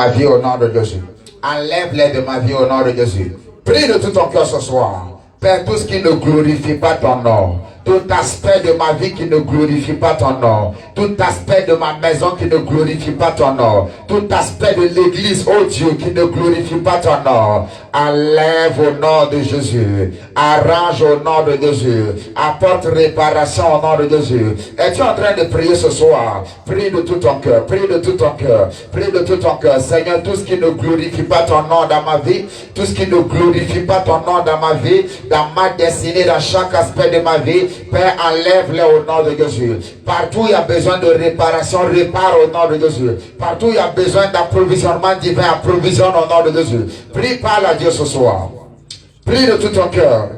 Ma vie au nom de Jésus. Enlève-les de ma vie au nom de Jésus. Prie de tout ton cœur ce soir. Père, tout ce qui ne glorifie pas ton nom, tout aspect de ma vie qui ne glorifie pas ton nom, tout aspect de ma maison qui ne glorifie pas ton nom, tout aspect de l'église, oh Dieu, qui ne glorifie pas ton nom, enlève au nom de Jésus, arrange au nom de Jésus, apporte réparation au nom de Jésus. Es-tu en train de prier ce soir? Prie de tout ton cœur, prie de tout ton cœur, prie de tout ton cœur. Seigneur, tout ce qui ne glorifie pas ton nom dans ma vie, tout ce qui ne glorifie pas ton nom dans ma vie, dans ma destinée, dans chaque aspect de ma vie, Père, enlève-les au nom de Jésus. Partout où il y a besoin de réparation, répare au nom de Jésus. Partout où il y a besoin d'approvisionnement divin, approvisionne au nom de Jésus. Prie, parle à Dieu ce soir. Prie de tout ton cœur.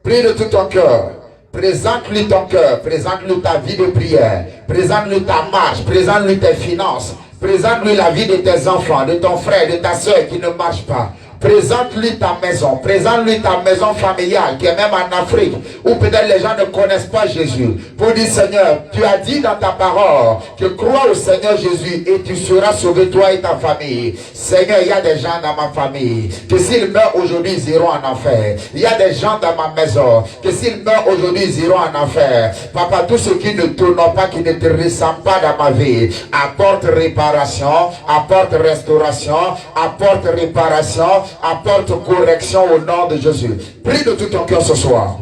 Prie de tout ton cœur. Présente-lui ton cœur. Présente-lui ta vie de prière. Présente-lui ta marche. Présente-lui tes finances. Présente-lui la vie de tes enfants, de ton frère, de ta soeur qui ne marche pas. Présente-lui ta maison familiale qui est même en Afrique où peut-être les gens ne connaissent pas Jésus. Pour dire, Seigneur, tu as dit dans ta parole que crois au Seigneur Jésus et tu seras sauvé toi et ta famille. Seigneur, il y a des gens dans ma famille que s'ils meurent aujourd'hui, ils iront en enfer. Il y a des gens dans ma maison que s'ils meurent aujourd'hui, ils iront en enfer. Papa, tous ceux qui ne t'honorent pas, qui ne te ressemblent pas dans ma vie, apporte réparation, apporte restauration, apporte réparation, apporte correction au nom de Jésus. Prie de tout ton cœur ce soir.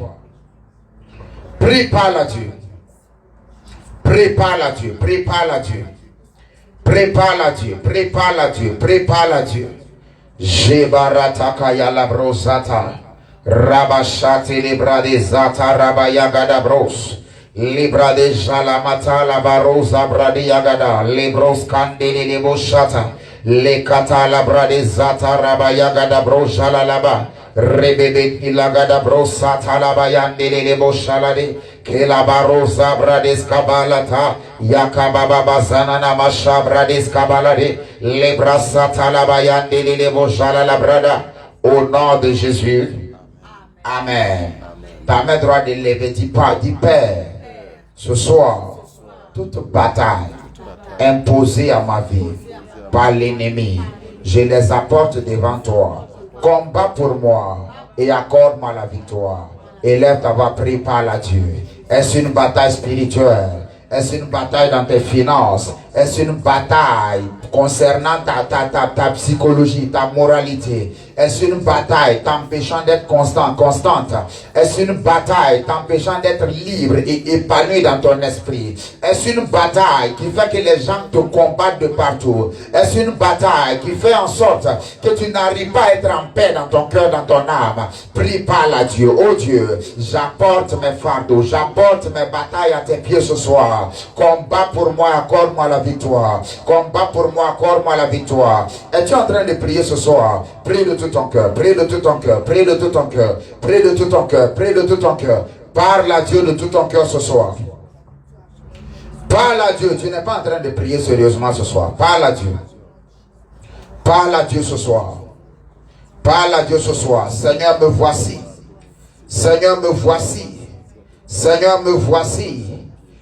Prie, parle à Dieu. Prie, parle à Dieu. Prie, parle à Dieu. Prie, parle à Dieu. Prie, parle à Dieu. Prie, parle à Dieu. Jebarataka yalabrosata. Rabashati libra de zata rabayagada bros. Libra de jalamata la barosa bradi yagada. Libros kandili liboshata. Le kata la brade zata rabaya gada bro shalalaba rebebe ilagada bro sata la bayande le bo shalade ke la barosa brades kabalata yakababa bazana na masha brades kabalade le brasata la bayande le bo shalala brada. Au nom de Jésus, amen. Ta main droite de lever, dis pas, dis Père, ce soir toute bataille imposée à ma vie par l'ennemi, je les apporte devant toi. Combat pour moi et accorde-moi la victoire. Élève ta voix, prie, parle à Dieu. Est-ce une bataille spirituelle? Est-ce une bataille dans tes finances? Est-ce une bataille concernant ta psychologie, ta moralité? Est-ce une bataille t'empêchant d'être constante? Est-ce une bataille t'empêchant d'être libre et épanoui dans ton esprit? Est-ce une bataille qui fait que les gens te combattent de partout? Est-ce une bataille qui fait en sorte que tu n'arrives pas à être en paix dans ton cœur, dans ton âme? Prie, parle à Dieu. Oh Dieu, j'apporte mes fardeaux, j'apporte mes batailles à tes pieds ce soir. Combat pour moi, accorde-moi la victoire. Combat pour moi, accorde-moi la victoire. Es-tu en train de prier ce soir? Prie de tout ton cœur, prie de tout ton cœur, prie de tout ton cœur, prie de tout ton cœur, prie de tout ton cœur. Parle à Dieu de tout ton cœur ce soir. Parle à Dieu. Tu n'es pas en train de prier sérieusement ce soir. Parle à Dieu. Parle à Dieu ce soir. Parle à Dieu ce soir. Seigneur, me voici. Seigneur, me voici. Seigneur, me voici.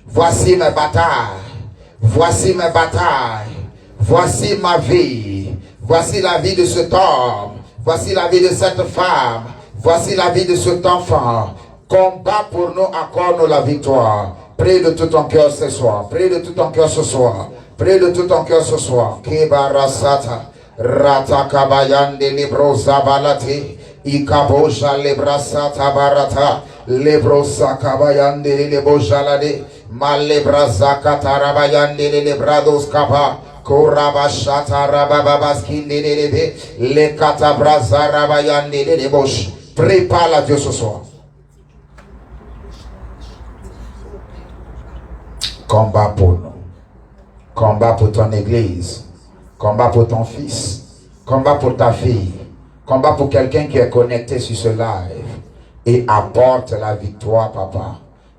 Voici mes batailles. Voici mes batailles. Voici ma vie. Voici la vie de cet homme. Voici la vie de cette femme. Voici la vie de cet enfant. Combat pour nous, accorde-nous la victoire. Prie de tout ton cœur ce soir. Prie de tout ton cœur ce soir. Prie de tout ton cœur ce soir. Kibarasata. Ratakabayande libro zabalati. Ikaboja lebrasata barata. Lebrosa kabayande lebojalade. Malebra katarabayande lebrados kapa. Korabashata rabababaskinde lebe. Le katabraza rabayande lebosh. Prépare à Dieu ce soir. Combat pour nous. Combat pour ton église. Combat pour ton fils. Combat pour ta fille. Combat pour quelqu'un qui est connecté sur ce live. Et apporte la victoire, papa.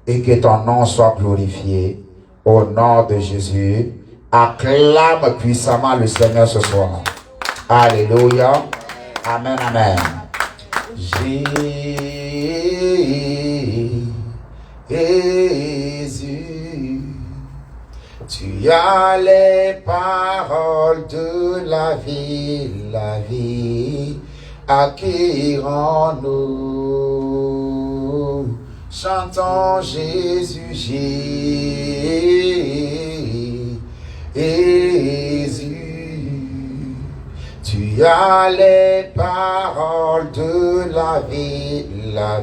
Et que ton nom soit glorifié. Au nom de Jésus. Acclame puissamment le Seigneur ce soir. Alléluia. Amen, amen. Jésus, Tu as les paroles de la vie, acquérons-nous. Chantons Jésus, Jésus. Tu as les paroles de la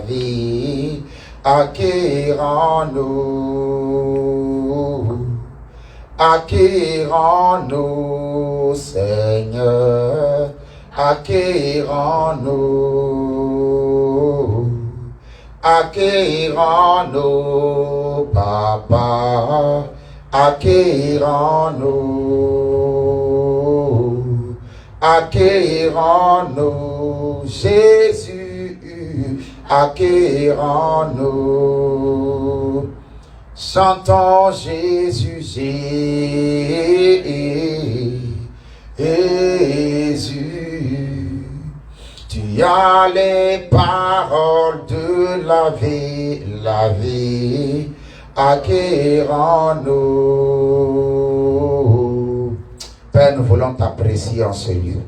vie, acquérons-nous. Acquérons-nous, Seigneur, acquérons-nous, acquérons-nous, Papa, acquérons-nous, acquérons-nous, Jésus, acquérons-nous. Chantons Jésus, Jésus. Tu as les paroles de la vie, acquérons-nous. Père, nous voulons t'apprécier en ce lieu.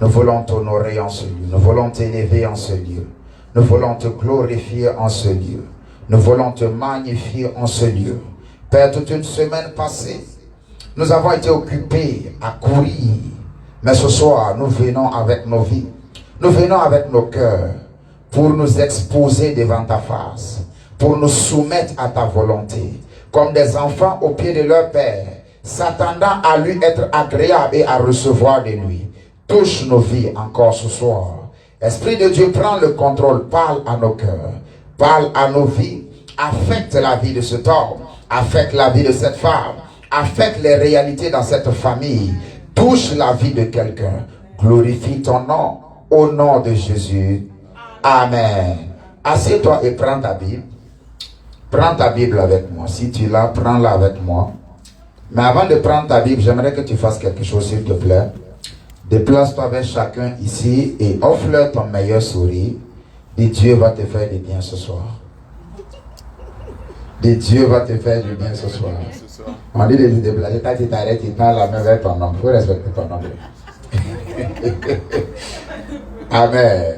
Nous voulons t'honorer en ce lieu. Nous voulons t'élever en ce lieu. Nous voulons te glorifier en ce lieu. Nous voulons te magnifier en ce lieu. Père, toute une semaine passée, nous avons été occupés à courir. Mais ce soir, nous venons avec nos vies. Nous venons avec nos cœurs pour nous exposer devant ta face, pour nous soumettre à ta volonté, comme des enfants au pied de leur Père, s'attendant à lui être agréable et à recevoir de lui. Touche nos vies encore ce soir. Esprit de Dieu, prends le contrôle, parle à nos cœurs. Parle à nos vies, affecte la vie de cet homme, affecte la vie de cette femme, affecte les réalités dans cette famille, touche la vie de quelqu'un. Glorifie ton nom, au nom de Jésus. Amen. Assieds-toi et prends ta Bible. Prends ta Bible avec moi. Si tu l'as, prends-la avec moi. Mais avant de prendre ta Bible, j'aimerais que tu fasses quelque chose, s'il te plaît. Déplace-toi avec chacun ici et offre-leur ton meilleur sourire. Et Dieu va te faire du bien ce soir. Et Dieu va te faire du bien ce soir. On dit de se déplacer. Quand tu t'arrêtes, tu tends la main vers ton homme. Il faut respecter ton homme. Amen.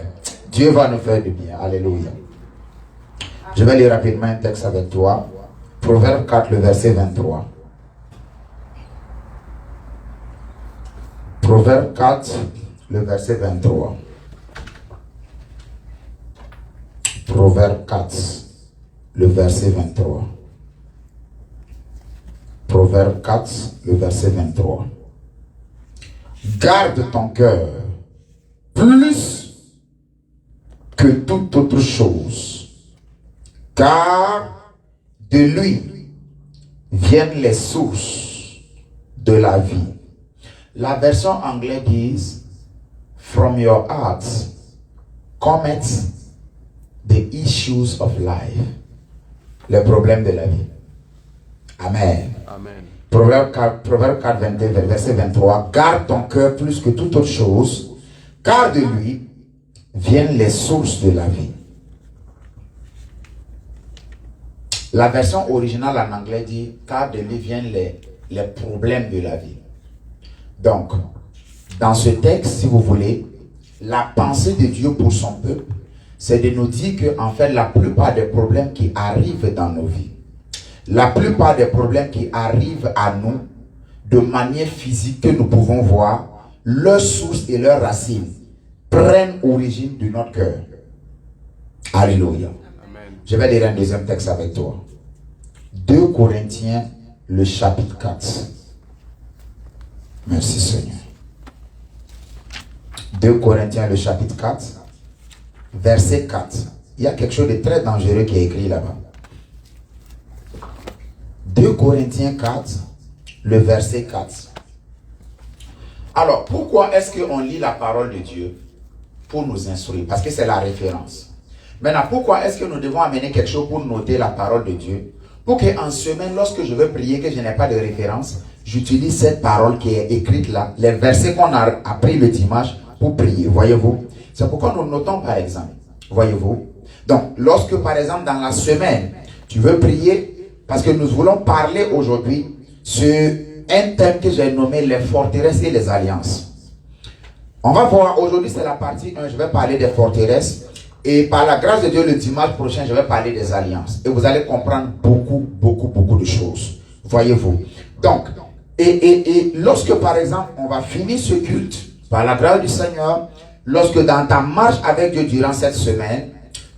Dieu va nous faire du bien. Alléluia. Je vais lire rapidement un texte avec toi. Proverbe 4, le verset 23. Proverbe 4, le verset 23. Proverbe 4, le verset 23. Proverbe 4, le verset 23. Garde ton cœur plus que toute autre chose, car de lui viennent les sources de la vie. La version anglaise dit From your heart cometh the issues of life. Les problèmes de la vie. Amen. Amen. Proverbe 4, 22, verset 23. Garde ton cœur plus que toute autre chose, car de lui viennent les sources de la vie. La version originale en anglais dit car de lui viennent les problèmes de la vie. Donc, dans ce texte, si vous voulez, la pensée de Dieu pour son peuple, c'est de nous dire que, en fait, la plupart des problèmes qui arrivent dans nos vies, la plupart des problèmes qui arrivent à nous, de manière physique que nous pouvons voir, leurs sources et leurs racines prennent origine de notre cœur. Alléluia. Amen. Je vais lire un deuxième texte avec toi. 2 Corinthiens, le chapitre 4. Merci Seigneur. 2 Corinthiens, le chapitre 4, verset 4. Il y a quelque chose de très dangereux qui est écrit là-bas. 2 Corinthiens 4, le verset 4. Alors, pourquoi est-ce qu'on lit la parole de Dieu? Pour nous instruire, parce que c'est la référence. Maintenant, pourquoi est-ce que nous devons amener quelque chose pour noter la parole de Dieu? Pour qu'en semaine, lorsque je veux prier, que je n'ai pas de référence, j'utilise cette parole qui est écrite là, les versets qu'on a appris le dimanche pour prier, voyez-vous. C'est pourquoi nous notons par exemple, voyez-vous. Donc, lorsque par exemple dans la semaine, tu veux prier, Parce que nous voulons parler aujourd'hui sur un thème que j'ai nommé les forteresses et les alliances. On va voir, aujourd'hui c'est la partie 1, je vais parler des forteresses. Et par la grâce de Dieu, le dimanche prochain, je vais parler des alliances. Et vous allez comprendre beaucoup de choses. Voyez-vous. Donc, et lorsque par exemple, on va finir ce culte, par la grâce du Seigneur, lorsque dans ta marche avec Dieu durant cette semaine,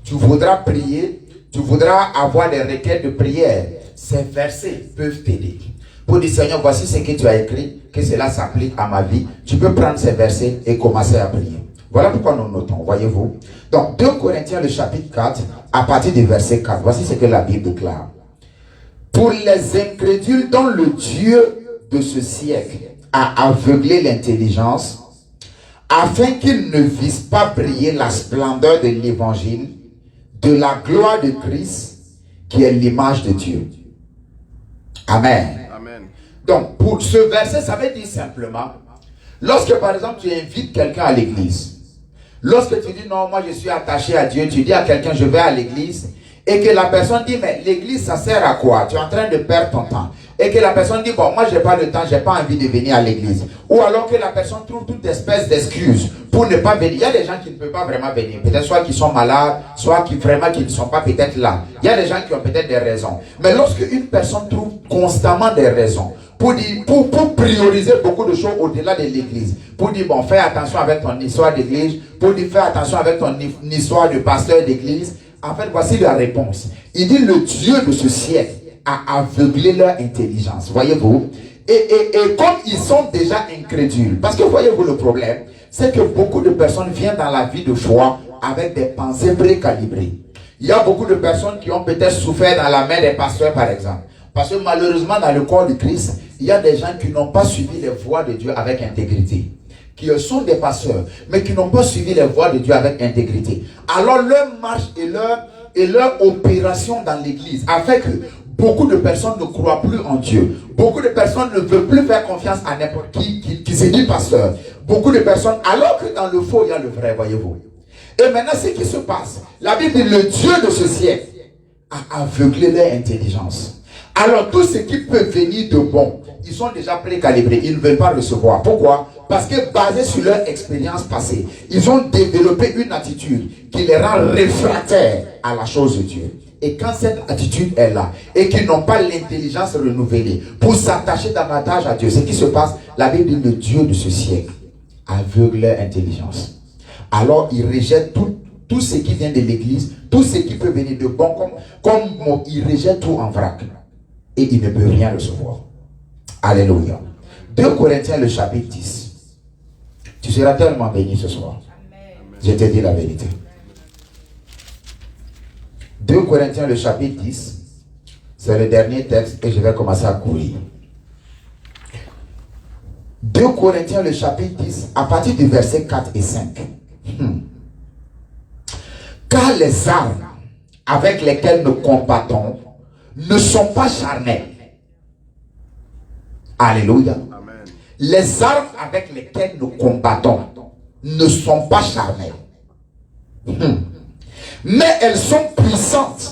tu voudras prier, tu voudras avoir des requêtes de prière, ces versets peuvent t'aider. Pour dire, Seigneur, voici ce que tu as écrit, que cela s'applique à ma vie. Tu peux prendre ces versets et commencer à prier. Voilà pourquoi nous notons, voyez-vous. Donc, 2 Corinthiens, le chapitre 4, à partir du verset 4, voici ce que la Bible déclare. Pour les incrédules dont le Dieu de ce siècle a aveuglé l'intelligence, afin qu'ils ne vissent pas briller la splendeur de l'évangile, de la gloire de Christ, qui est l'image de Dieu. Amen. Amen. Donc, pour ce verset, ça veut dire simplement, lorsque par exemple tu invites quelqu'un à l'église, lorsque tu dis non, moi je suis attaché à Dieu, tu dis à quelqu'un je vais à l'église, et que la personne dit mais l'église ça sert à quoi? Tu es en train de perdre ton temps. Et que la personne dit bon, moi j'ai pas le temps, j'ai pas envie de venir à l'église. Ou alors que la personne trouve toute espèce d'excuse pour ne pas venir. Il y a des gens qui ne peuvent pas vraiment venir. Peut-être soit qui sont malades, soit qui vraiment qui ne sont pas peut-être là. Il y a des gens qui ont peut-être des raisons. Mais lorsque une personne trouve constamment des raisons pour prioriser beaucoup de choses au-delà de l'église, pour dire bon, fais attention avec ton histoire d'église, pour dire fais attention avec ton histoire de pasteur d'église. En fait, voici la réponse. Il dit le Dieu de ce siècle a aveuglé leur intelligence. Voyez-vous? Et comme ils sont déjà incrédules, parce que voyez-vous le problème, c'est que beaucoup de personnes viennent dans la vie de foi avec des pensées précalibrées. Il y a beaucoup de personnes qui ont peut-être souffert dans la main des pasteurs, par exemple. Parce que malheureusement, dans le corps de Christ, il y a des gens qui n'ont pas suivi les voies de Dieu avec intégrité. Qui sont des pasteurs, mais qui n'ont pas suivi les voies de Dieu avec intégrité. Alors leur marche et leur opération dans l'église a fait que beaucoup de personnes ne croient plus en Dieu. Beaucoup de personnes ne veulent plus faire confiance à n'importe qui se dit pasteur. Beaucoup de personnes, alors que dans le faux, il y a le vrai, voyez-vous. Et maintenant, ce qui se passe, la Bible dit, le Dieu de ce siècle a aveuglé leur intelligence. Alors, tout ce qui peut venir de bon, ils sont déjà précalibrés, ils ne veulent pas recevoir. Pourquoi? Parce que basé sur leur expérience passée, ils ont développé une attitude qui les rend réfractaires à la chose de Dieu. Et quand cette attitude est là, et qu'ils n'ont pas l'intelligence renouvelée pour s'attacher davantage à Dieu, ce qui se passe, la Bible dit, le Dieu de ce siècle aveugle leur intelligence. Alors, ils rejettent tout ce qui vient de l'église, tout ce qui peut venir de bon, comme ils rejettent tout en vrac. Et ils ne peuvent rien recevoir. Alléluia. 2 Corinthiens, le chapitre 10. Tu seras tellement béni ce soir. Amen. Je te dis la vérité. 2 Corinthiens, le chapitre 10. C'est le dernier texte et je vais commencer à courir. 2 Corinthiens, le chapitre 10, à partir du verset 4 et 5. Car les armes avec lesquelles nous combattons ne sont pas charnelles. Alléluia. Amen. Les armes avec lesquelles nous combattons ne sont pas charnelles. Mais elles sont puissantes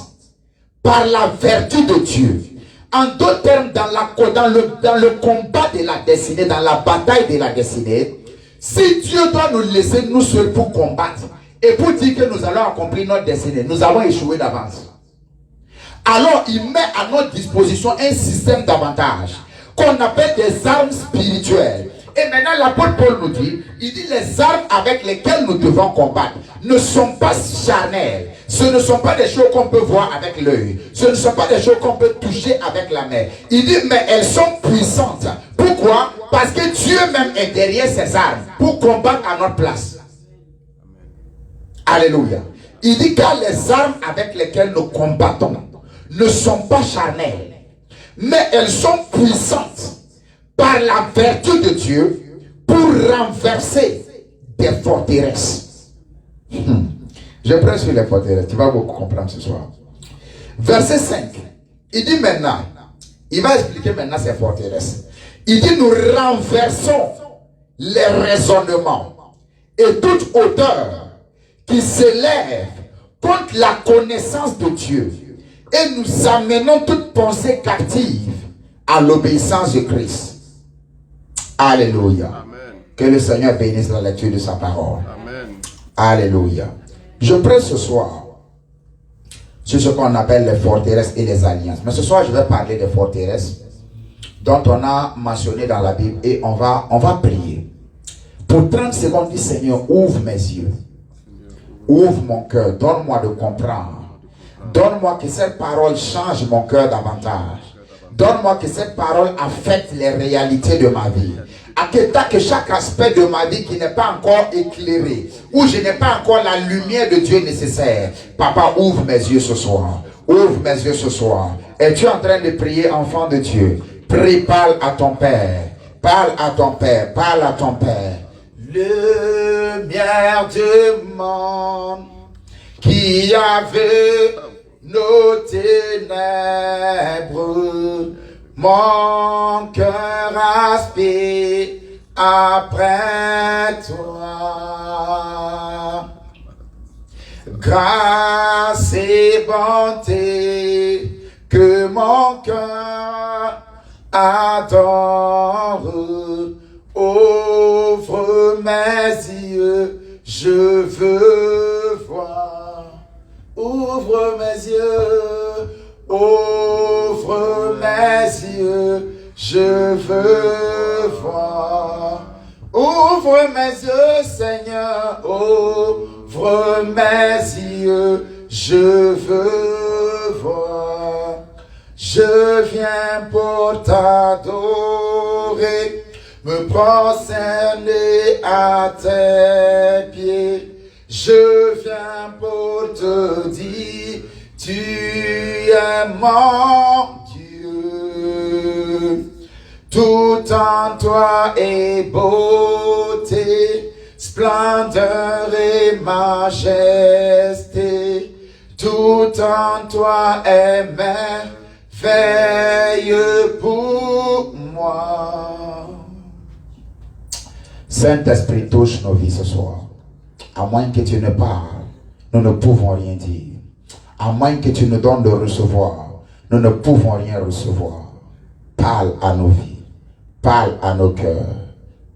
par la vertu de Dieu. En d'autres termes, dans le combat de la destinée, dans la bataille de la destinée, si Dieu doit nous laisser nous seuls pour combattre et pour dire que nous allons accomplir notre destinée, nous avons échoué d'avance. Alors il met à notre disposition un système d'avantages qu'on appelle des armes spirituelles. Et maintenant l'apôtre Paul nous dit, il dit les armes avec lesquelles nous devons combattre ne sont pas charnelles. Ce ne sont pas des choses qu'on peut voir avec l'œil. Ce ne sont pas des choses qu'on peut toucher avec la main. Il dit mais elles sont puissantes. Pourquoi? Parce que Dieu même est derrière ces armes pour combattre à notre place. Alléluia. Il dit car les armes avec lesquelles nous combattons ne sont pas charnelles, mais elles sont puissantes par la vertu de Dieu pour renverser des forteresses. Je prêche sur les forteresses, tu vas beaucoup comprendre ce soir. Verset 5, il dit maintenant, il va expliquer maintenant ces forteresses. Il dit nous renversons les raisonnements et toute hauteur qui s'élève contre la connaissance de Dieu et nous amenons toute pensée captive à l'obéissance de Christ. Alléluia. Amen. Que le Seigneur bénisse la lecture de sa parole. Amen. Alléluia. Je prêche ce soir sur ce qu'on appelle les forteresses et les alliances. Mais ce soir, je vais parler des forteresses dont on a mentionné dans la Bible et on va prier. Pour 30 secondes, dis Seigneur, ouvre mes yeux. Ouvre mon cœur. Donne-moi de comprendre. Donne-moi que cette parole change mon cœur davantage. Donne-moi que cette parole affecte les réalités de ma vie. Que chaque aspect de ma vie qui n'est pas encore éclairé, où je n'ai pas encore la lumière de Dieu nécessaire. Papa, ouvre mes yeux ce soir. Ouvre mes yeux ce soir. Es-tu en train de prier, enfant de Dieu? Prie, parle à ton Père. Parle à ton Père. Parle à ton Père. Lumière du monde qui avait nos ténèbres, mon cœur aspire après toi. Grâce et bonté que mon cœur adore, ouvre mes yeux, je veux voir. Ouvre mes yeux, ouvre mes yeux, je veux voir. Ouvre mes yeux, Seigneur, ouvre mes yeux, je veux voir. Je viens pour t'adorer, me prosterner à tes pieds. Je viens pour te dire, tu es mon Dieu. Tout en toi est beauté, splendeur et majesté. Tout en toi est merveille pour moi. Saint-Esprit, touche nos vies ce soir. À moins que tu ne parles, nous ne pouvons rien dire. À moins que tu nous donnes de recevoir, nous ne pouvons rien recevoir. Parle à nos vies. Parle à nos cœurs.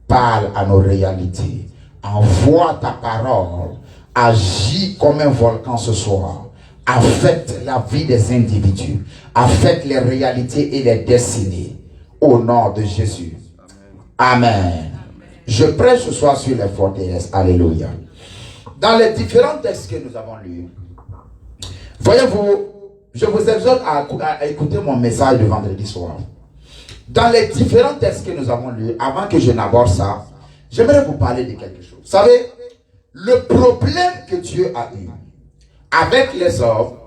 Parle à nos réalités. Envoie ta parole. Agis comme un volcan ce soir. Affecte la vie des individus. Affecte les réalités et les destinées. Au nom de Jésus. Amen. Je prêche ce soir sur les forteresses. Alléluia. Dans les différents textes que nous avons lus, voyez-vous, je vous exhorte à écouter mon message de vendredi soir. Dans les différents textes que nous avons lus, avant que je n'aborde ça, j'aimerais vous parler de quelque chose. Vous savez, le problème que Dieu a eu avec les hommes,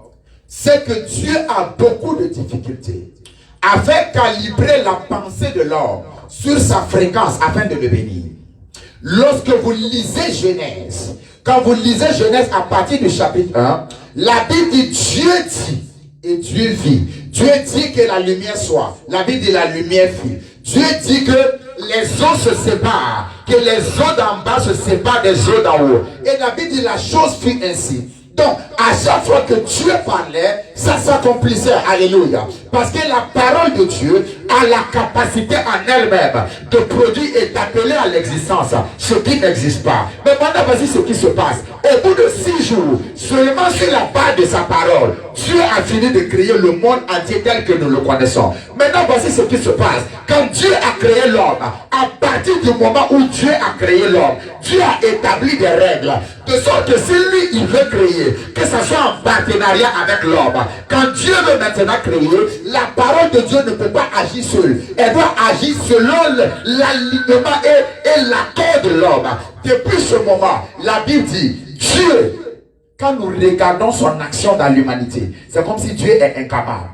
c'est que Dieu a beaucoup de difficultés à faire calibrer la pensée de l'homme sur sa fréquence afin de le bénir. Lorsque vous lisez Genèse, quand vous lisez Genèse à partir du chapitre 1, la Bible dit Dieu dit et Dieu vit. Dieu dit que la lumière soit. La Bible dit la lumière fut. Dieu dit que les eaux se séparent, que les eaux d'en bas se séparent des eaux d'en haut. Et la Bible dit la chose fut ainsi. Donc, à chaque fois que Dieu parlait, ça s'accomplissait. Alléluia. Parce que la parole de Dieu a la capacité en elle-même de produire et d'appeler à l'existence ce qui n'existe pas. Mais maintenant, voici ce qui se passe. Au bout de 6 jours, seulement sur la base de sa parole, Dieu a fini de créer le monde entier tel que nous le connaissons. Maintenant, voici ce qui se passe. Quand Dieu a créé l'homme, à partir du moment où Dieu a créé l'homme, Dieu a établi des règles. De sorte que si lui, il veut créer, que ce soit en partenariat avec l'homme. Quand Dieu veut maintenant créer, la parole de Dieu ne peut pas agir seule. Elle doit agir selon l'alignement et l'accord de l'homme. Depuis ce moment, la Bible dit, Dieu, quand nous regardons son action dans l'humanité, c'est comme si Dieu est incapable.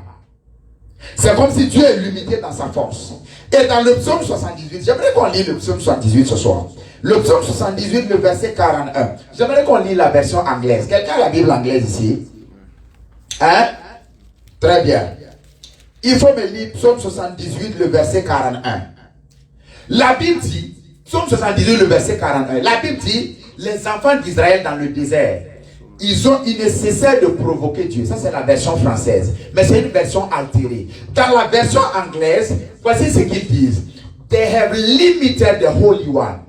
C'est comme si Dieu est limité dans sa force. Et dans le psaume 78, j'aimerais qu'on lise le psaume 78 ce soir. Le psaume 78, le verset 41. J'aimerais qu'on lise la version anglaise. Quelqu'un a la Bible anglaise ici? Hein? Très bien. Il faut me lire psaume 78, le verset 41. La Bible dit, psaume 78, le verset 41. La Bible dit, les enfants d'Israël dans le désert il nécessaire de provoquer Dieu. Ça, c'est la version française. Mais c'est une version altérée. Dans la version anglaise, voici ce qu'ils disent. They have limited the Holy One.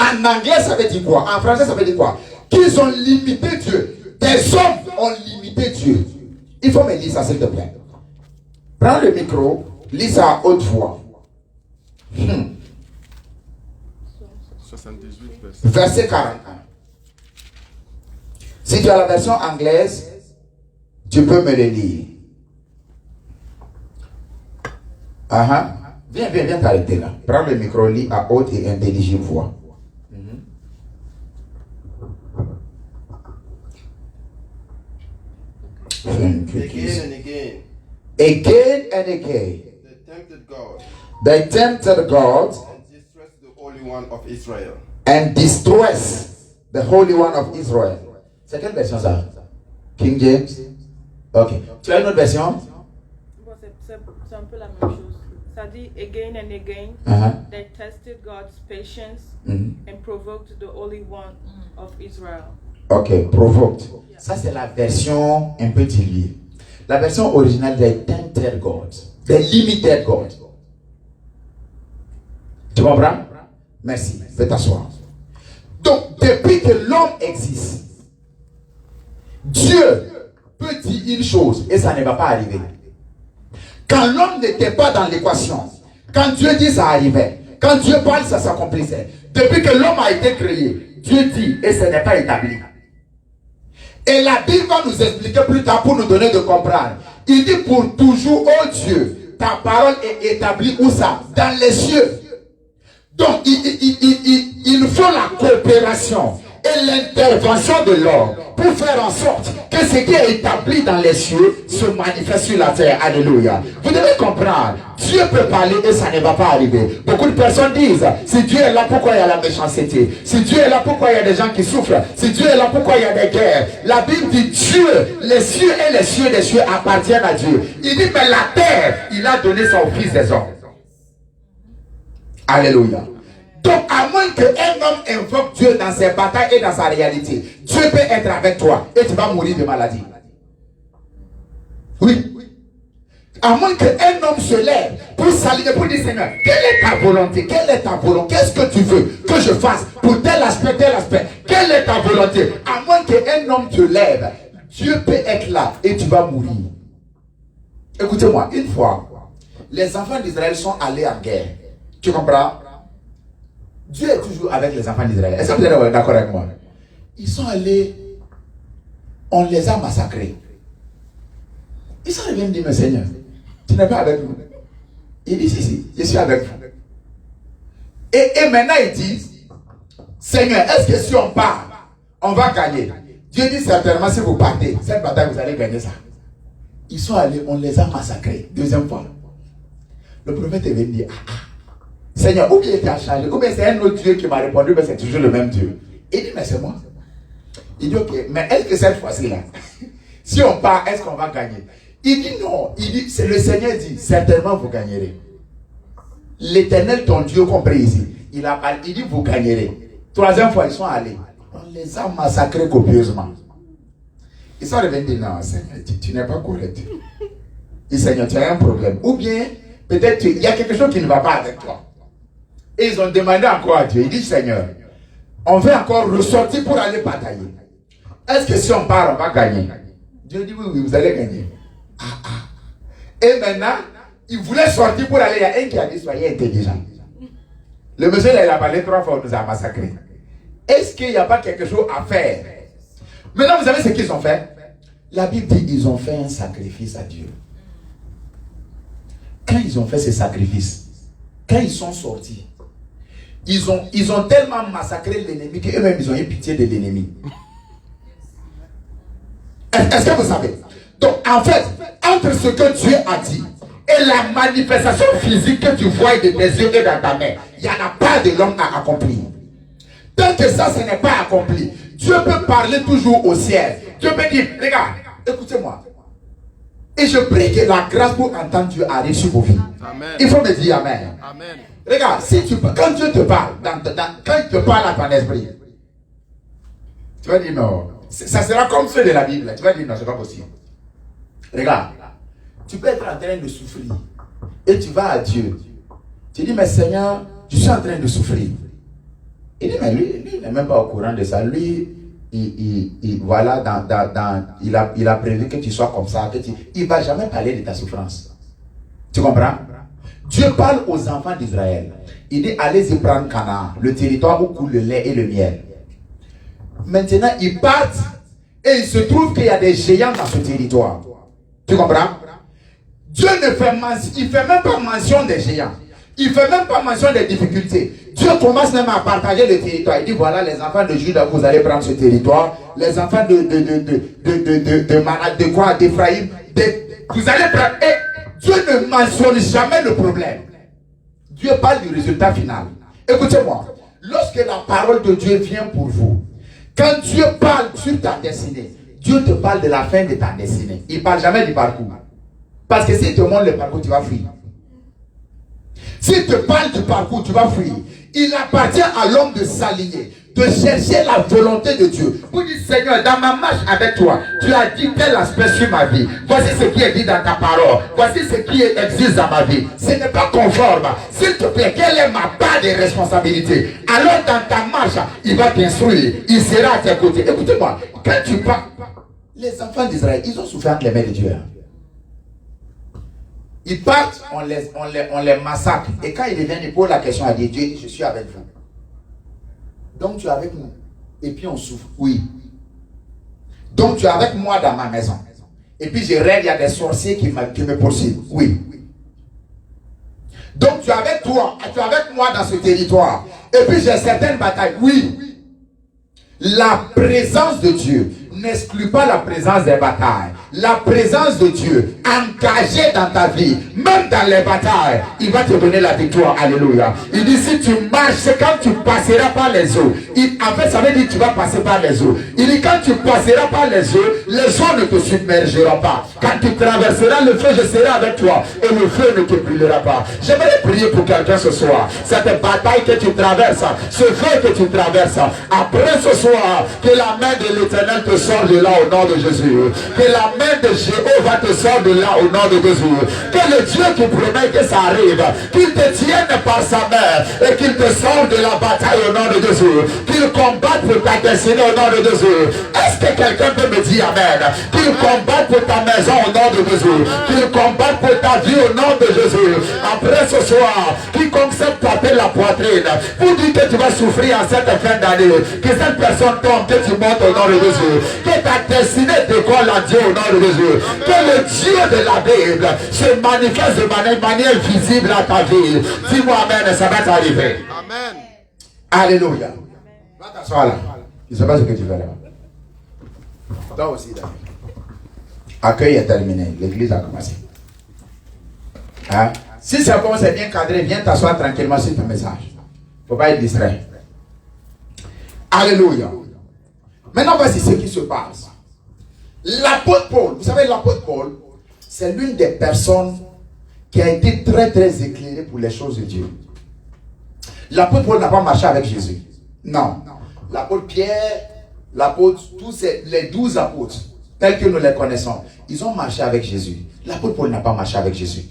En anglais, ça veut dire quoi? En français, ça veut dire quoi? Qu'ils ont limité Dieu. Des hommes ont limité Dieu. Il faut me lire ça, s'il te plaît. Prends le micro, lis ça à haute voix. 78 verset 41. Si tu as la version anglaise, tu peux me le lire. Viens t'arrêter là. Prends le micro, lis à haute et intelligible voix. Again and again. They tempted God. And distressed the Holy One of Israel. And distress the Holy One of Israel. C'est quelle version ça? King James? Ok. Tu as une autre version? Bon, c'est un peu la même chose. Ça dit again and again, they tested God's patience and provoked the Holy One of Israel. Ok, provoked. Ça c'est la version un peu diluée. La version originale, they tempted God. They limited God. Tu comprends? Merci. Fais t'asseoir. Donc, depuis que l'homme existe, Dieu peut dire une chose et ça ne va pas arriver. Quand l'homme n'était pas dans l'équation, quand Dieu dit ça arrivait, quand Dieu parle ça s'accomplissait. Depuis que l'homme a été créé, Dieu dit et ce n'est pas établi. Et la Bible va nous expliquer plus tard pour nous donner de comprendre. Il dit pour toujours, oh Dieu, ta parole est établie où ça? Dans les cieux. Donc, il faut la coopération et l'intervention de l'homme pour faire en sorte que ce qui est établi dans les cieux se manifeste sur la terre. Alléluia. Vous devez comprendre, Dieu peut parler et ça ne va pas arriver. Beaucoup de personnes disent, si Dieu est là, pourquoi il y a la méchanceté? Si Dieu est là, pourquoi il y a des gens qui souffrent? Si Dieu est là, pourquoi il y a des guerres? La Bible dit Dieu, les cieux et les cieux des cieux appartiennent à Dieu. Il dit, mais la terre, il a donné son fils des hommes. Alléluia. Donc, à moins qu'un homme invoque Dieu dans ses batailles et dans sa réalité, Dieu peut être avec toi et tu vas mourir de maladie. Oui. À moins qu'un homme se lève pour s'aligner, pour dire Seigneur, quelle est ta volonté? Quelle est ta volonté? Qu'est-ce que tu veux que je fasse pour tel aspect, tel aspect? Quelle est ta volonté? À moins qu'un homme te lève, Dieu peut être là et tu vas mourir. Écoutez-moi, une fois, les enfants d'Israël sont allés en guerre. Tu comprends? Dieu est toujours avec les enfants d'Israël. Est-ce que vous êtes d'accord avec moi? Ils sont allés, on les a massacrés. Ils sont revenus dire, mais Seigneur, tu n'es pas avec nous. Il dit, si, je suis avec vous. Et maintenant ils disent, Seigneur, est-ce que si on part, on va gagner? Dieu dit certainement, si vous partez, cette bataille, vous allez gagner ça. Ils sont allés, on les a massacrés. Deuxième fois. Le prophète est venu dire, Seigneur, ou bien il t'a changé, ou bien c'est un autre Dieu qui m'a répondu, mais c'est toujours le même Dieu. Il dit, mais c'est moi. Il dit, ok, mais est-ce que cette fois-ci là, si on part, est-ce qu'on va gagner? Il dit non, il dit, c'est le Seigneur dit, certainement vous gagnerez. L'Éternel, ton Dieu compris ici, il dit, vous gagnerez. Troisième fois, ils sont allés. On les a massacrés copieusement. Ils sont revenus dire, non, Seigneur, tu n'es pas correct. Il dit, Seigneur, tu as un problème. Ou bien, peut-être il y a quelque chose qui ne va pas avec toi. Et ils ont demandé encore à Dieu. Il dit, Seigneur, on veut encore ressortir pour aller batailler. Est-ce que si on part, on va gagner? Dieu dit, oui, vous allez gagner. Et maintenant, il voulait sortir pour aller. Il y a un qui a dit, soyez intelligent. Le monsieur, là, il a parlé 3 fois, on nous a massacrés. Est-ce qu'il n'y a pas quelque chose à faire? Maintenant, vous savez ce qu'ils ont fait? La Bible dit, ils ont fait un sacrifice à Dieu. Quand ils ont fait ce sacrifice, quand ils sont sortis, ils ont tellement massacré l'ennemi qu'eux-mêmes ils ont eu pitié de l'ennemi. Est-ce que vous savez? Donc en fait, entre ce que Dieu a dit et la manifestation physique que tu vois de tes yeux et dans ta main, il n'y en a pas de l'homme à accomplir. Tant que ça, ce n'est pas accompli, Dieu peut parler toujours au ciel. Dieu peut dire, regarde, écoutez-moi. Et je prie que la grâce pour entendre Dieu arrive sur vos vies. Amen. Il faut me dire Amen. Amen. Regarde, quand Dieu te parle, quand il te parle à ton esprit, tu vas dire non, Ça sera comme ceux de la Bible. Tu vas dire non, c'est pas possible. Regarde, tu peux être en train de souffrir et tu vas à Dieu. Tu dis, mais Seigneur, je suis en train de souffrir. Il dit, mais lui il n'est même pas au courant de ça. Lui, voilà, il a prévu que tu sois comme ça. Il ne va jamais parler de ta souffrance. Tu comprends? Dieu parle aux enfants d'Israël. Il dit, allez-y prendre Canaan, le territoire où coule le lait et le miel. Maintenant, ils partent et il se trouve qu'il y a des géants dans ce territoire. Tu comprends? Dieu ne fait même pas mention des géants. Il ne fait même pas mention des difficultés. Dieu commence même à partager le territoire. Il dit, voilà, les enfants de Juda, vous allez prendre ce territoire. Les enfants de Manad, de quoi, d'Ephraïm, vous allez prendre. Et Dieu ne mentionne jamais le problème. Dieu parle du résultat final. Écoutez-moi, lorsque la parole de Dieu vient pour vous, quand Dieu parle sur ta destinée, Dieu te parle de la fin de ta destinée. Il ne parle jamais du parcours. Parce que s'il te montre le parcours, tu vas fuir. S'il te parle du parcours, tu vas fuir. Il appartient à l'homme de s'aligner, de chercher la volonté de Dieu. Vous dites, Seigneur, dans ma marche avec toi, tu as dit tel aspect sur ma vie. Voici ce qui est dit dans ta parole. Voici ce qui existe dans ma vie. Ce n'est pas conforme. S'il te plaît, quelle est ma part de responsabilité? Alors dans ta marche, il va t'instruire. Il sera à tes côtés. Écoutez-moi, quand tu parles, les enfants d'Israël, ils ont souffert entre les mains de Dieu. Ils partent, on les massacre. Et quand ils reviennent, ils posent la question à Dieu. Dieu dit, je suis avec vous. Donc tu es avec nous. Et puis on souffre. Oui. Donc tu es avec moi dans ma maison. Et puis je règle, il y a des sorciers qui me poursuivent. Oui. Donc tu es avec toi. Tu es avec moi dans ce territoire. Et puis j'ai certaines batailles. Oui. La présence de Dieu n'exclut pas la présence des batailles. La présence de Dieu engagée dans ta vie, même dans les batailles, il va te donner la victoire. Alléluia. Il dit, si tu marches, c'est quand tu passeras par les eaux. En fait, ça veut dire que tu vas passer par les eaux. Il dit, quand tu passeras par les eaux ne te submergeront pas. Quand tu traverseras le feu, je serai avec toi. Et le feu ne te brûlera pas. J'aimerais prier pour quelqu'un ce soir. Cette bataille que tu traverses, ce feu que tu traverses, après ce soir, que la main de l'Éternel te sorte de là au nom de Jésus. Que la main de Jéhovah te sorte de là au nom de Jésus. Que le Dieu qui promet que ça arrive, qu'il te tienne par sa main et qu'il te sorte de la bataille au nom de Jésus. Qu'il combatte pour ta destinée au nom de Jésus. Est-ce que quelqu'un peut me dire amen? Qu'il combatte pour ta maison au nom de Jésus. Qu'il combatte pour ta vie au nom de Jésus. Après ce soir, quiconque s'est tapé la poitrine, vous dites que tu vas souffrir en cette fin d'année, que cette personne tombe, que tu montes au nom de Jésus. Que ta destinée décolle à Dieu au nom de Jésus. Que le Dieu de la Bible se manifeste de manière visible à ta vie. Dis-moi amen, ça va t'arriver. Amen. Alléluia. Va t'asseoir là. Je ne sais pas ce que tu fais là. Toi aussi là. Accueil est terminé. L'église a commencé. Hein? Si c'est bon, c'est bien cadré, viens t'asseoir tranquillement sur ton message. Il ne faut pas être distrait. Alléluia. Maintenant, voici ce qui se passe. L'apôtre Paul, vous savez, l'apôtre Paul, c'est l'une des personnes qui a été très très éclairée pour les choses de Dieu. L'apôtre Paul n'a pas marché avec Jésus. Non. L'apôtre Pierre, l'apôtre, tous les 12 apôtres, tels que nous les connaissons, ils ont marché avec Jésus. L'apôtre Paul n'a pas marché avec Jésus.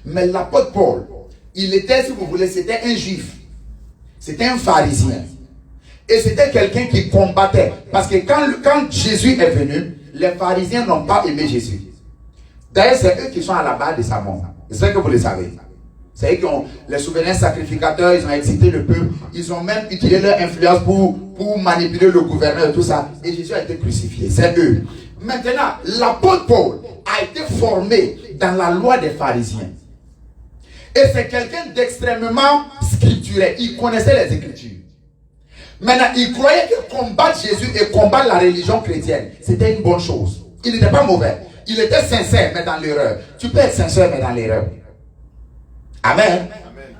Mais l'apôtre Paul, il était, si vous voulez, c'était un juif. C'était un pharisien. Et c'était quelqu'un qui combattait. Parce que quand Jésus est venu, les pharisiens n'ont pas aimé Jésus. D'ailleurs, c'est eux qui sont à la base de sa mort. C'est que vous le savez. C'est eux qui ont les souverains sacrificateurs, ils ont excité le peuple. Ils ont même utilisé leur influence pour manipuler le gouverneur et tout ça. Et Jésus a été crucifié. C'est eux. Maintenant, l'apôtre Paul a été formé dans la loi des pharisiens. Et c'est quelqu'un d'extrêmement scripturaire. Il connaissait les Écritures. Maintenant, il croyait que combattre Jésus et combattre la religion chrétienne, c'était une bonne chose. Il n'était pas mauvais. Il était sincère, mais dans l'erreur. Tu peux être sincère, mais dans l'erreur. Amen.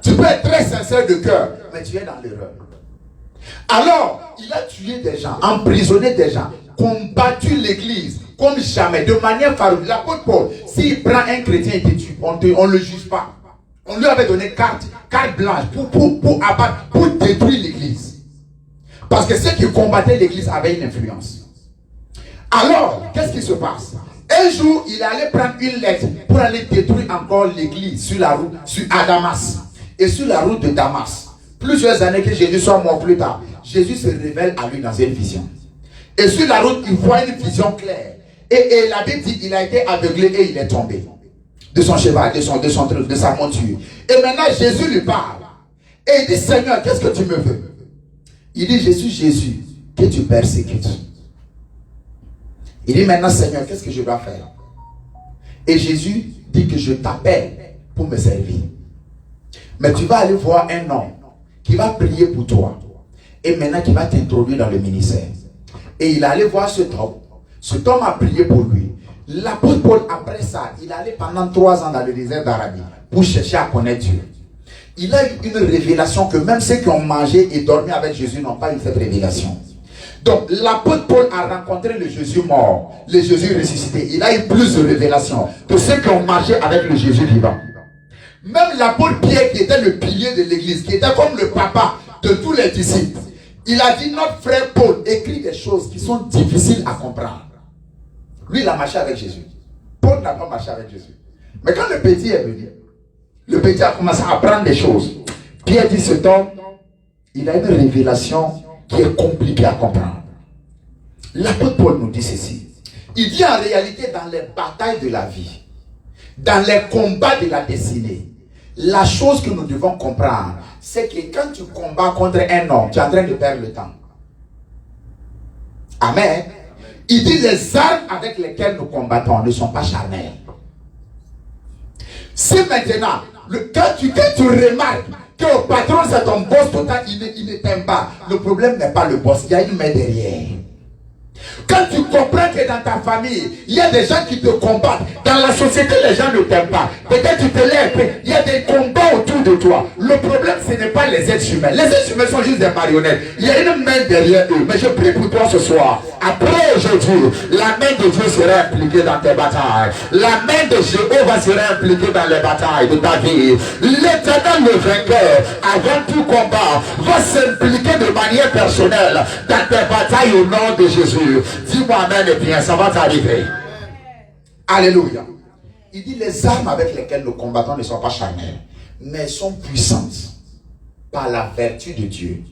Tu peux être très sincère de cœur, mais tu es dans l'erreur. Alors, il a tué des gens, emprisonné des gens, combattu l'église comme jamais, de manière farouche. L'apôtre Paul, s'il prend un chrétien et te tue, on ne le juge pas. On lui avait donné carte blanche pour abattre, pour détruire l'église. Parce que ceux qui combattaient l'église avaient une influence. Alors, qu'est-ce qui se passe? Un jour, il allait prendre une lettre pour aller détruire encore l'église sur la route, à Damas. Et sur la route de Damas, plusieurs années que Jésus soit mort plus tard, Jésus se révèle à lui dans une vision. Et sur la route, il voit une vision claire. Et il avait dit, il a été aveuglé et il est tombé. De son cheval, de sa monture. Et maintenant, Jésus lui parle. Et il dit, Seigneur, qu'est-ce que tu me veux? Il dit, je suis Jésus que tu persécutes. Il dit maintenant, Seigneur, qu'est-ce que je dois faire? Et Jésus dit que je t'appelle pour me servir. Mais tu vas aller voir un homme qui va prier pour toi. Et maintenant, qui va t'introduire dans le ministère. Et il allait voir cet homme. Cet homme a prié pour lui. L'apôtre Paul, après ça, il allait pendant 3 ans dans le désert d'Arabie pour chercher à connaître Dieu. Il a eu une révélation que même ceux qui ont mangé et dormi avec Jésus n'ont pas eu cette révélation. Donc, l'apôtre Paul a rencontré le Jésus mort, le Jésus ressuscité. Il a eu plus de révélations que ceux qui ont marché avec le Jésus vivant. Même l'apôtre Pierre, qui était le pilier de l'église, qui était comme le papa de tous les disciples, il a dit, notre frère Paul écrit des choses qui sont difficiles à comprendre. Lui, il a marché avec Jésus. Paul n'a pas marché avec Jésus. Mais quand le petit est venu, le petit a commencé à apprendre des choses. Pierre dit, cet homme, il a une révélation qui est compliquée à comprendre. L'apôtre Paul nous dit ceci. Il dit en réalité, dans les batailles de la vie, dans les combats de la destinée, la chose que nous devons comprendre, c'est que quand tu combats contre un homme, tu es en train de perdre le temps. Amen. Il dit les armes avec lesquelles nous combattons ne sont pas charnelles. Si maintenant, quand tu remarques que le patron c'est ton boss, tout le temps il ne t'aime pas, le problème n'est pas le boss, il y a une main derrière. Quand tu comprends que dans ta famille, il y a des gens qui te combattent. Dans la société, les gens ne t'aiment pas. Peut-être tu te lèves, il y a des combats autour de toi. Le problème, ce n'est pas les êtres humains. Les êtres humains sont juste des marionnettes. Il y a une main derrière eux. Mais je prie pour toi ce soir. Après aujourd'hui, la main de Dieu sera impliquée dans tes batailles. La main de Jéhovah sera impliquée dans les batailles de ta vie. L'Éternel, le vainqueur, avant tout combat, va s'impliquer de manière personnelle dans tes batailles au nom de Jésus. Dis-moi amen et bien, ça va t'arriver. Alléluia. Il dit les armes avec lesquelles nous combattons ne sont pas charnelles, mais sont puissantes par la vertu de Dieu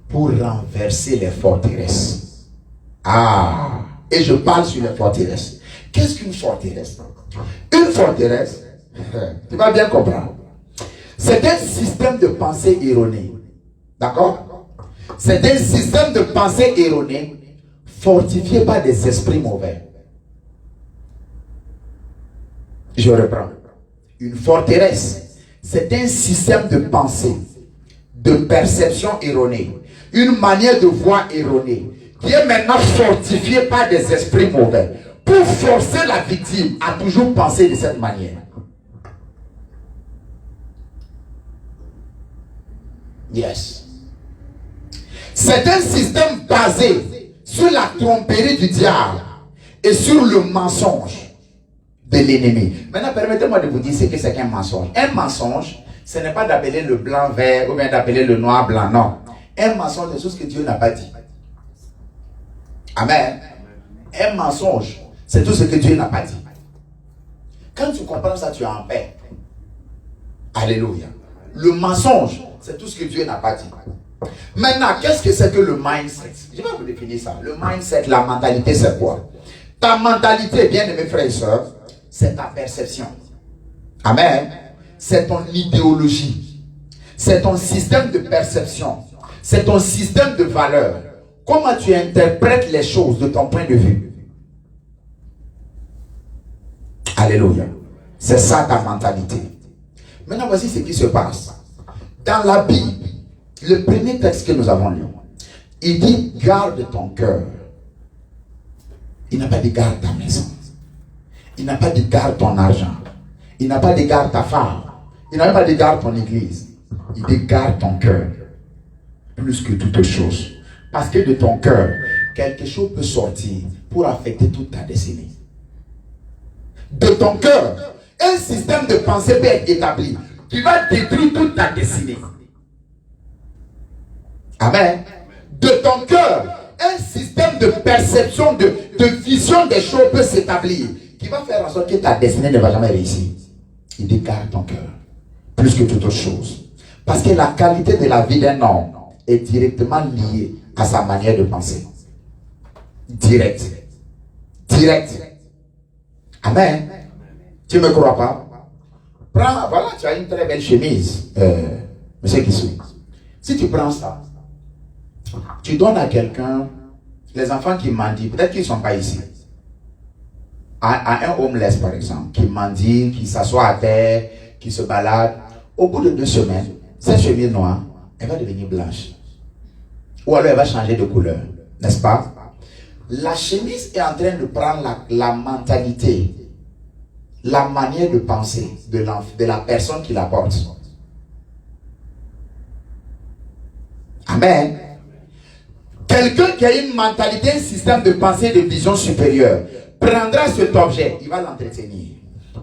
pour renverser les forteresses. Ah, et je parle sur les forteresses. Qu'est-ce qu'une forteresse? Une forteresse, tu vas bien comprendre, c'est un système de pensée erroné. D'accord? C'est un système de pensée erroné fortifié par des esprits mauvais. Je reprends. Une forteresse, c'est un système de pensée, de perception erronée, une manière de voir erronée, qui est maintenant fortifiée par des esprits mauvais, pour forcer la victime à toujours penser de cette manière. Yes. C'est un système basé sur la tromperie du diable et sur le mensonge de l'ennemi. Maintenant, permettez-moi de vous dire ce que c'est qu'un mensonge. Un mensonge, ce n'est pas d'appeler le blanc vert ou bien d'appeler le noir blanc, non. Un mensonge, c'est tout ce que Dieu n'a pas dit. Amen. Un mensonge, c'est tout ce que Dieu n'a pas dit. Quand tu comprends ça, tu es en paix. Alléluia. Le mensonge, c'est tout ce que Dieu n'a pas dit. Maintenant, qu'est-ce que c'est que le mindset? Je vais vous définir ça. Le mindset, la mentalité, c'est quoi? Ta mentalité, bien aimés frères et sœurs, c'est ta perception. Amen. C'est ton idéologie. C'est ton système de perception. C'est ton système de valeur. Comment tu interprètes les choses de ton point de vue. Alléluia. C'est ça ta mentalité. Maintenant, voici ce qui se passe. Dans la Bible, le premier texte que nous avons lu, il dit garde ton cœur. Il n'a pas dit garde ta maison. Il n'a pas dit garde ton argent. Il n'a pas dit garde ta femme. Il n'a pas dit garde ton église. Il dit garde ton cœur. Plus que toute chose. Parce que de ton cœur, quelque chose peut sortir pour affecter toute ta destinée. De ton cœur, un système de pensée peut être établi qui va détruire toute ta destinée. Amen. De ton cœur, un système de perception, de vision des choses peut s'établir, qui va faire en sorte que ta destinée ne va jamais réussir. Il dit garde ton cœur, plus que toute autre chose. Parce que la qualité de la vie d'un homme est directement liée à sa manière de penser. Direct. Amen. Tu ne me crois pas? Prends, voilà, tu as une très belle chemise, monsieur Kissou. Si tu prends ça, tu donnes à quelqu'un, les enfants qui mendient, peut-être qu'ils ne sont pas ici. À un homeless, par exemple, qui mendie, qui s'assoit à terre, qui se balade, au bout de 2 semaines, cette chemise noire, elle va devenir blanche. Ou alors elle va changer de couleur, n'est-ce pas? La chemise est en train de prendre la mentalité, la manière de penser de la personne qui la porte. Amen. Quelqu'un qui a une mentalité, un système de pensée, de vision supérieure, prendra cet objet, il va l'entretenir.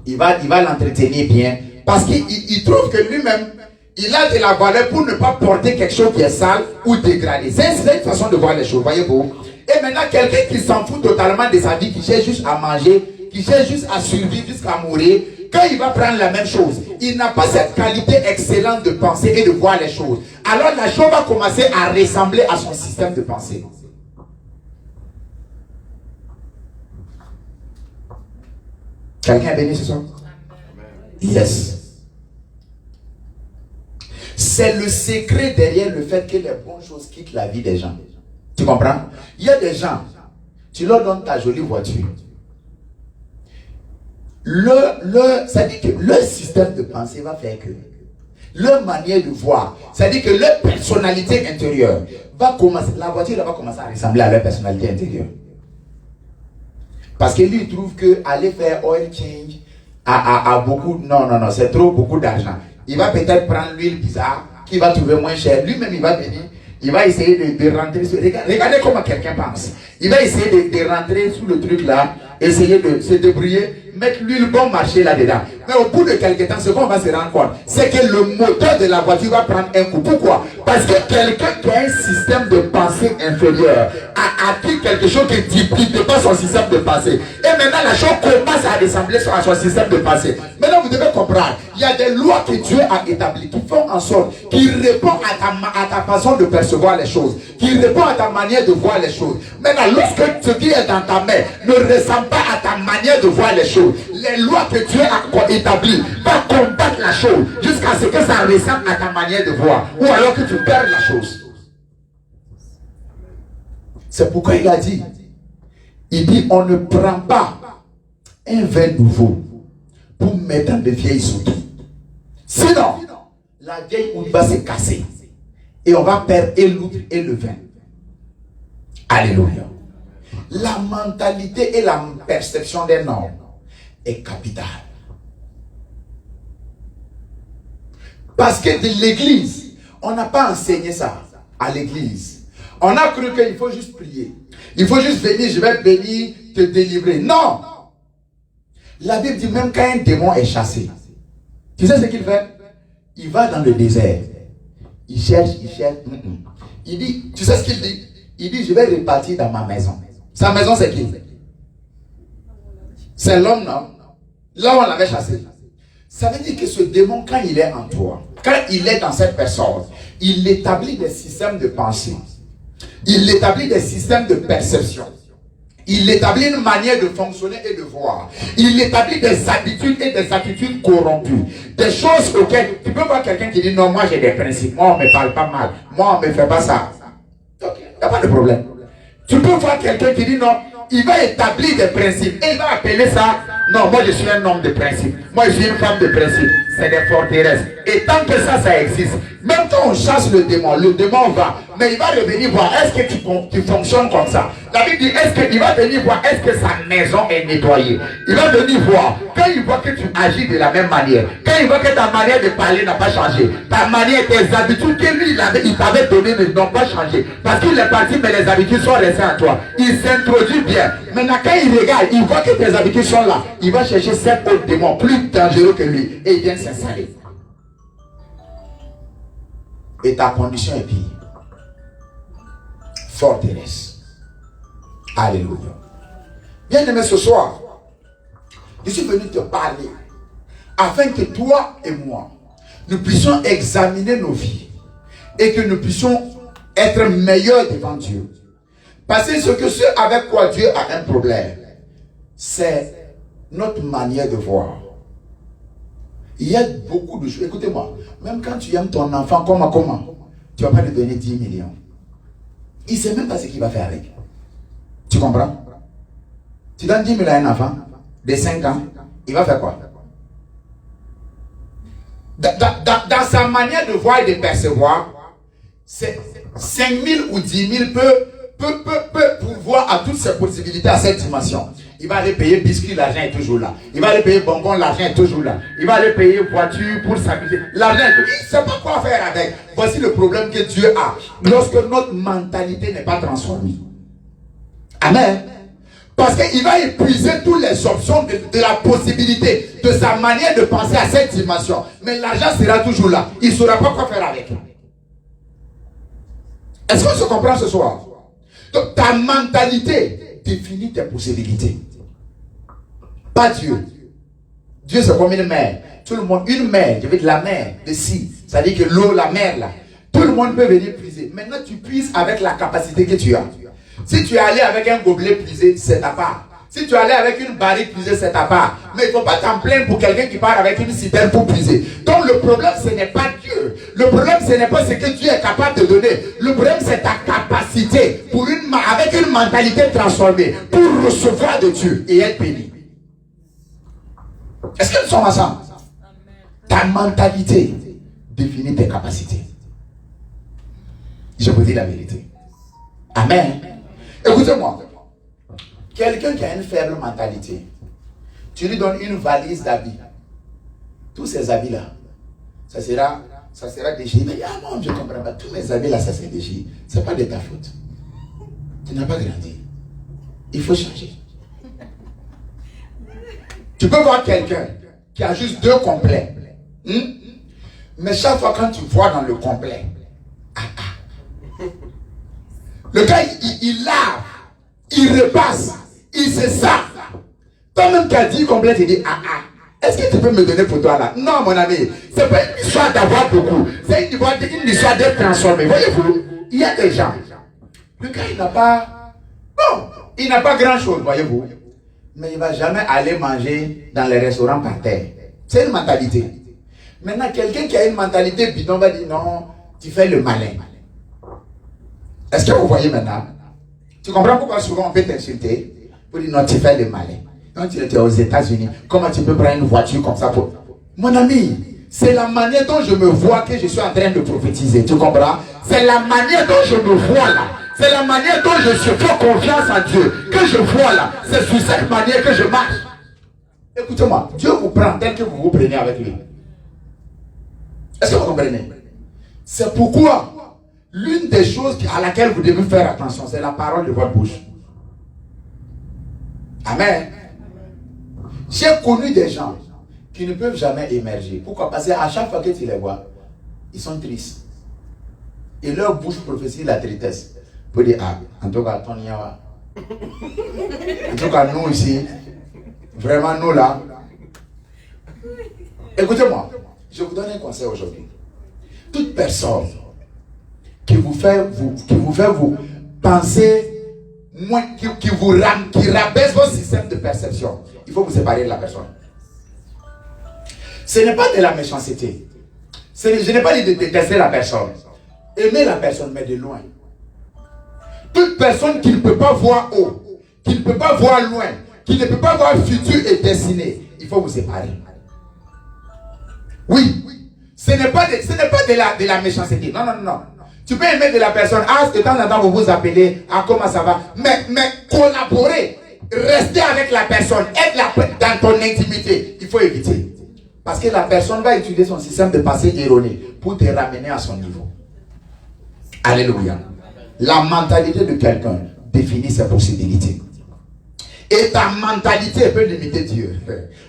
Il va l'entretenir bien, parce qu'il trouve que lui-même, il a de la valeur pour ne pas porter quelque chose qui est sale ou dégradé. C'est une façon de voir les choses, voyez-vous. Et maintenant, quelqu'un qui s'en fout totalement de sa vie, qui cherche juste à manger, qui cherche juste à survivre jusqu'à mourir, quand il va prendre la même chose, il n'a pas cette qualité excellente de penser et de voir les choses. Alors la chose va commencer à ressembler à son système de pensée. Quelqu'un est béni ce soir? Yes. C'est le secret derrière le fait que les bonnes choses quittent la vie des gens. Tu comprends? Il y a des gens, tu leur donnes ta jolie voiture. Ça dit que leur système de pensée va faire que leur manière de voir, ça dit que leur personnalité intérieure va commencer, la voiture va commencer à ressembler à leur personnalité intérieure. Parce que lui, il trouve que aller faire oil change à beaucoup, non, c'est trop beaucoup d'argent. Il va peut-être prendre l'huile bizarre qu'il va trouver moins cher. Lui-même, il va venir, il va essayer de rentrer. Regardez comment quelqu'un pense. Il va essayer de rentrer sous le truc là, essayer de se débrouiller, mettre l'huile bon marché là-dedans. Mais au bout de quelques temps, ce qu'on va se rendre compte, c'est que le moteur de la voiture va prendre un coup. Pourquoi? Parce que quelqu'un qui a un système de pensée inférieur a acquis quelque chose qui ne pas son système de pensée. Et maintenant, la chose commence à ressembler à son système de pensée. Maintenant, vous devez comprendre, il y a des lois que Dieu a établies qui font en sorte, qui répondent à ta façon de percevoir les choses, qui répondent à ta manière de voir les choses. Maintenant, lorsque ce qui est dans ta main ne ressemble pas à ta manière de voir les choses, les lois que Dieu a établies vont combattre la chose jusqu'à ce que ça ressemble à ta manière de voir, ou alors que tu perds la chose. C'est pourquoi il a dit, on ne prend pas un vin nouveau pour mettre dans de vieilles souliers. Sinon, la vieille outre va se casser et on va perdre et l'outre et le vin. Alléluia. La mentalité et la perception d'un homme est capitale. Parce que de l'église, on n'a pas enseigné ça à l'église. On a cru qu'il faut juste prier. Il faut juste venir, je vais bénir, te délivrer. Non! La Bible dit même quand un démon est chassé, tu sais ce qu'il fait? Il va dans le désert. Il cherche. Il dit, tu sais ce qu'il dit? Il dit, je vais repartir dans ma maison. Sa maison, c'est qui? C'est l'homme, non? Là où on l'avait chassé. Ça veut dire que ce démon, quand il est en toi, quand il est dans cette personne, il établit des systèmes de pensée. Il établit des systèmes de perception. Il établit une manière de fonctionner et de voir. Il établit des habitudes et des attitudes corrompues. Des choses auxquelles tu peux voir quelqu'un qui dit non, moi j'ai des principes. Moi on me parle pas mal. Moi on me fait pas ça. Donc il n'y a pas de problème. Tu peux voir quelqu'un qui dit non, il va établir des principes. Et il va appeler ça, non, moi je suis un homme de principe. Moi je suis une femme de principe. C'est des forteresses. Et tant que ça existe, même quand on chasse le démon va, mais il va revenir voir, est-ce que tu fonctionnes comme ça? La Bible dit, il va venir voir, est-ce que sa maison est nettoyée? Il va venir voir, quand il voit que tu agis de la même manière, quand il voit que ta manière de parler n'a pas changé, ta manière, tes habitudes que lui, il t'avait donné n'ont pas changé, parce qu'il est parti, mais les habitudes sont restées en toi. Il s'introduit bien. Maintenant, quand il regarde, il voit que tes habitudes sont là, il va chercher 7 autres démons plus dangereux que lui, et il vient s'installer. Et ta condition est pire. Forteresse. Alléluia. Bien-aimé, ce soir, je suis venu te parler afin que toi et moi, nous puissions examiner nos vies et que nous puissions être meilleurs devant Dieu. Parce que ce avec quoi Dieu a un problème, c'est notre manière de voir. Il y a beaucoup de choses. Écoutez-moi, même quand tu aimes ton enfant, comment, tu ne vas pas lui donner 10 millions. Il ne sait même pas ce qu'il va faire avec. Tu comprends? Tu donnes 10 000 à un enfant de 5 ans, il va faire quoi? Dans sa manière de voir et de percevoir, c'est 5 000 ou 10 000 peut pouvoir à toutes ses possibilités à cette dimension. Il va aller payer biscuits, l'argent est toujours là. Il va aller payer bonbons, l'argent est toujours là. Il va aller payer voiture pour s'amuser. L'argent est toujours là. Il ne sait pas quoi faire avec. Voici le problème que Dieu a lorsque notre mentalité n'est pas transformée. Amen. Parce qu'il va épuiser toutes les options de la possibilité, de sa manière de penser à cette dimension. Mais l'argent sera toujours là. Il ne saura pas quoi faire avec. Est-ce qu'on se comprend ce soir? Donc ta mentalité définit tes possibilités. Pas Dieu. Dieu c'est comme une mer. Tout le monde, une mer, je veux dire la mer de si. C'est-à-dire que l'eau, la mer là. Tout le monde peut venir puiser. Maintenant tu puises avec la capacité que tu as. Si tu es allé avec un gobelet puisé, c'est ta part. Si tu es allé avec une barrique puisée, c'est ta part. Mais il ne faut pas t'en plaindre pour quelqu'un qui part avec une citerne pour puiser. Donc le problème, ce n'est pas Dieu. Le problème, ce n'est pas ce que Dieu est capable de donner. Le problème, c'est ta capacité avec une mentalité transformée pour recevoir de Dieu et être béni. Est-ce que nous sommes ensemble? Ta mentalité définit tes capacités. Je vous dis la vérité. Amen. Écoutez-moi. Quelqu'un qui a une faible mentalité, tu lui donnes une valise d'habits. Tous ces habits-là, ça sera déchiré. Mais non, je ne comprends pas. Tous mes habits-là, ça s'est déchiré. Ce n'est pas de ta faute. Tu n'as pas grandi. Il faut changer. Tu peux voir quelqu'un qui a juste 2 complets. Mais chaque fois quand tu vois dans le complet, le gars, il lave, il repasse, il se sert. Toi-même qui as dit complet, tu dis, est-ce que tu peux me donner pour toi là? Non, mon ami, c'est pas une histoire d'avoir beaucoup, c'est une histoire d'être transformé. Voyez-vous, il y a des gens, le gars, il n'a pas grand-chose, voyez-vous. Mais il ne va jamais aller manger dans les restaurants par terre. C'est une mentalité. Maintenant, quelqu'un qui a une mentalité bidon va dire, non, tu fais le malin. Est-ce que vous voyez maintenant? Tu comprends pourquoi souvent on peut t'insulter? Pour dire non, tu fais le malin. Quand tu étais aux États-Unis, comment tu peux prendre une voiture comme ça pour... Mon ami, c'est la manière dont je me vois que je suis en train de prophétiser. Tu comprends? C'est la manière dont je me vois là. C'est la manière dont je fais confiance à Dieu. Que je vois là. C'est sur cette manière que je marche. Écoutez-moi, Dieu vous prend tel que vous vous prenez avec lui. Est-ce que vous comprenez? C'est pourquoi l'une des choses à laquelle vous devez faire attention, c'est la parole de votre bouche. Amen. J'ai connu des gens qui ne peuvent jamais émerger. Pourquoi? Parce qu'à chaque fois que tu les vois, ils sont tristes. Et leur bouche prophétise la tristesse. Pour dire, en tout cas, ton yawa. En tout cas, nous ici, vraiment nous là. Écoutez-moi, je vous donne un conseil aujourd'hui. Toute personne qui vous fait vous penser moins, qui rabaisse votre système de perception, il faut vous séparer de la personne. Ce n'est pas de la méchanceté. Je n'ai pas dit de détester la personne. Aimer la personne, mais de loin. Toute personne qui ne peut pas voir haut, qui ne peut pas voir loin, qui ne peut pas voir futur et destiné, il faut vous séparer. Oui, ce n'est pas de la méchanceté. Non. Tu peux aimer de la personne, de temps en temps vous vous appelez, comment ça va, mais collaborer, rester avec la personne, être dans ton intimité, il faut éviter. Parce que la personne va utiliser son système de pensée erroné pour te ramener à son niveau. Alléluia. La mentalité de quelqu'un définit ses possibilités. Et ta mentalité peut limiter Dieu.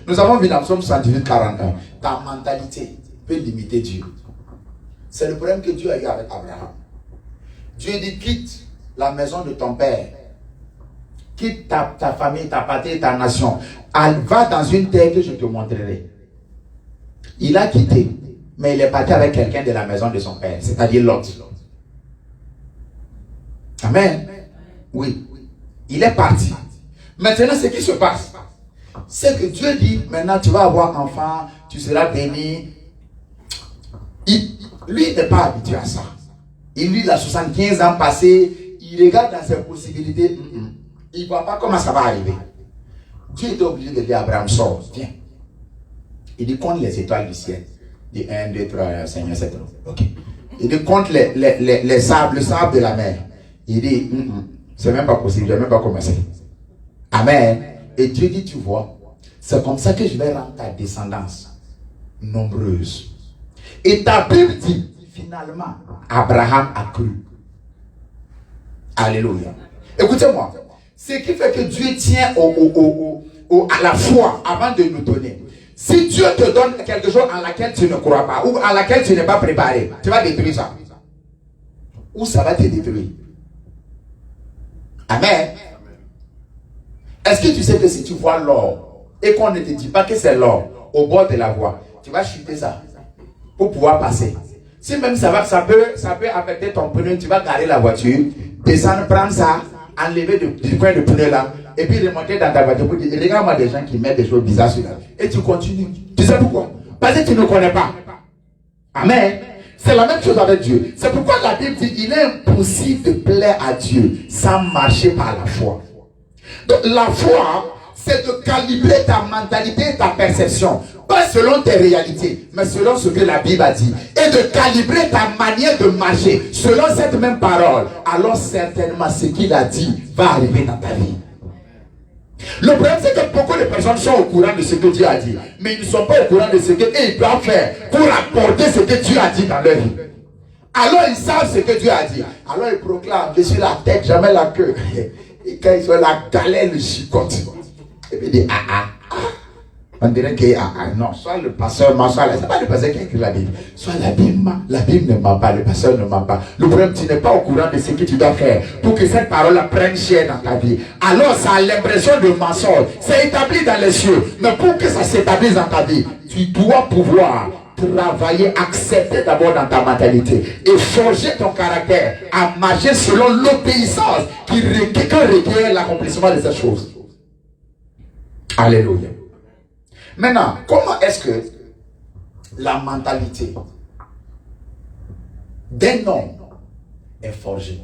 Nous avons vu dans Psaume 118, 41. Ta mentalité peut limiter Dieu. C'est le problème que Dieu a eu avec Abraham. Dieu dit, quitte la maison de ton père quitte ta famille, ta patrie, ta nation. Va dans une terre que je te montrerai. Il a quitté, mais il est parti avec quelqu'un de la maison de son père, c'est-à-dire Lot. Amen. Oui. Il est parti. Maintenant, ce qui se passe, c'est que Dieu dit, maintenant tu vas avoir enfant, tu seras béni. Lui, il n'est pas habitué à ça. Il a 75 ans passés, il regarde dans ses possibilités, il ne voit pas comment ça va arriver. Dieu était obligé de dire à Abraham, sors, viens. Il dit, compte les étoiles du ciel. Il dit 1, 2, 3, Seigneur, 7. Ok. Il dit, compte le sable de la mer. Il dit, c'est même pas possible, je n'ai même pas commencé. Amen. Et Dieu dit, tu vois, c'est comme ça que je vais rendre ta descendance nombreuse. Et ta Bible dit, finalement, Abraham a cru. Alléluia. Écoutez-moi, ce qui fait que Dieu tient à la foi avant de nous donner. Si Dieu te donne quelque chose en laquelle tu ne crois pas, ou à laquelle tu n'es pas préparé, tu vas détruire ça. Ou ça va te détruire. Amen. Est-ce que tu sais que si tu vois l'or et qu'on ne te dit pas que c'est l'or au bord de la voie, tu vas chuter ça pour pouvoir passer. Si même ça peut affecter ton pneu, tu vas garer la voiture, descendre, prendre ça, enlever du coin de pneu là, et puis remonter dans ta voiture pour dire, regarde-moi des gens qui mettent des choses bizarres sur la vie. Et tu continues. Tu sais pourquoi? Parce que tu ne connais pas. Amen. C'est la même chose avec Dieu. C'est pourquoi la Bible dit, il est impossible de plaire à Dieu sans marcher par la foi. Donc la foi, c'est de calibrer ta mentalité et ta perception. Pas selon tes réalités, mais selon ce que la Bible a dit. Et de calibrer ta manière de marcher selon cette même parole. Alors certainement ce qu'il a dit va arriver dans ta vie. Le problème c'est que beaucoup de personnes sont au courant de ce que Dieu a dit. Mais ils ne sont pas au courant de ce qu'ils doivent faire pour apporter ce que Dieu a dit dans leur vie. Alors ils savent ce que Dieu a dit. Alors ils proclament, je suis la tête, jamais la queue. Et quand ils sont la galère, le chicote. Et puis ils disent, on dirait que, non, soit le pasteur m'a, soit c'est pas le pasteur qui a écrit la Bible. Soit la Bible ne ment pas, le pasteur ne ment pas. Le problème, tu n'es pas au courant de ce que tu dois faire pour que cette parole prenne chair dans ta vie. Alors, ça a l'impression de mensonge. C'est établi dans les cieux. Mais pour que ça s'établisse dans ta vie, tu dois pouvoir travailler, accepter d'abord dans ta mentalité et forger ton caractère à marcher selon l'obéissance qui requiert l'accomplissement de ces choses. Alléluia. Maintenant, comment est-ce que la mentalité d'un homme est forgée?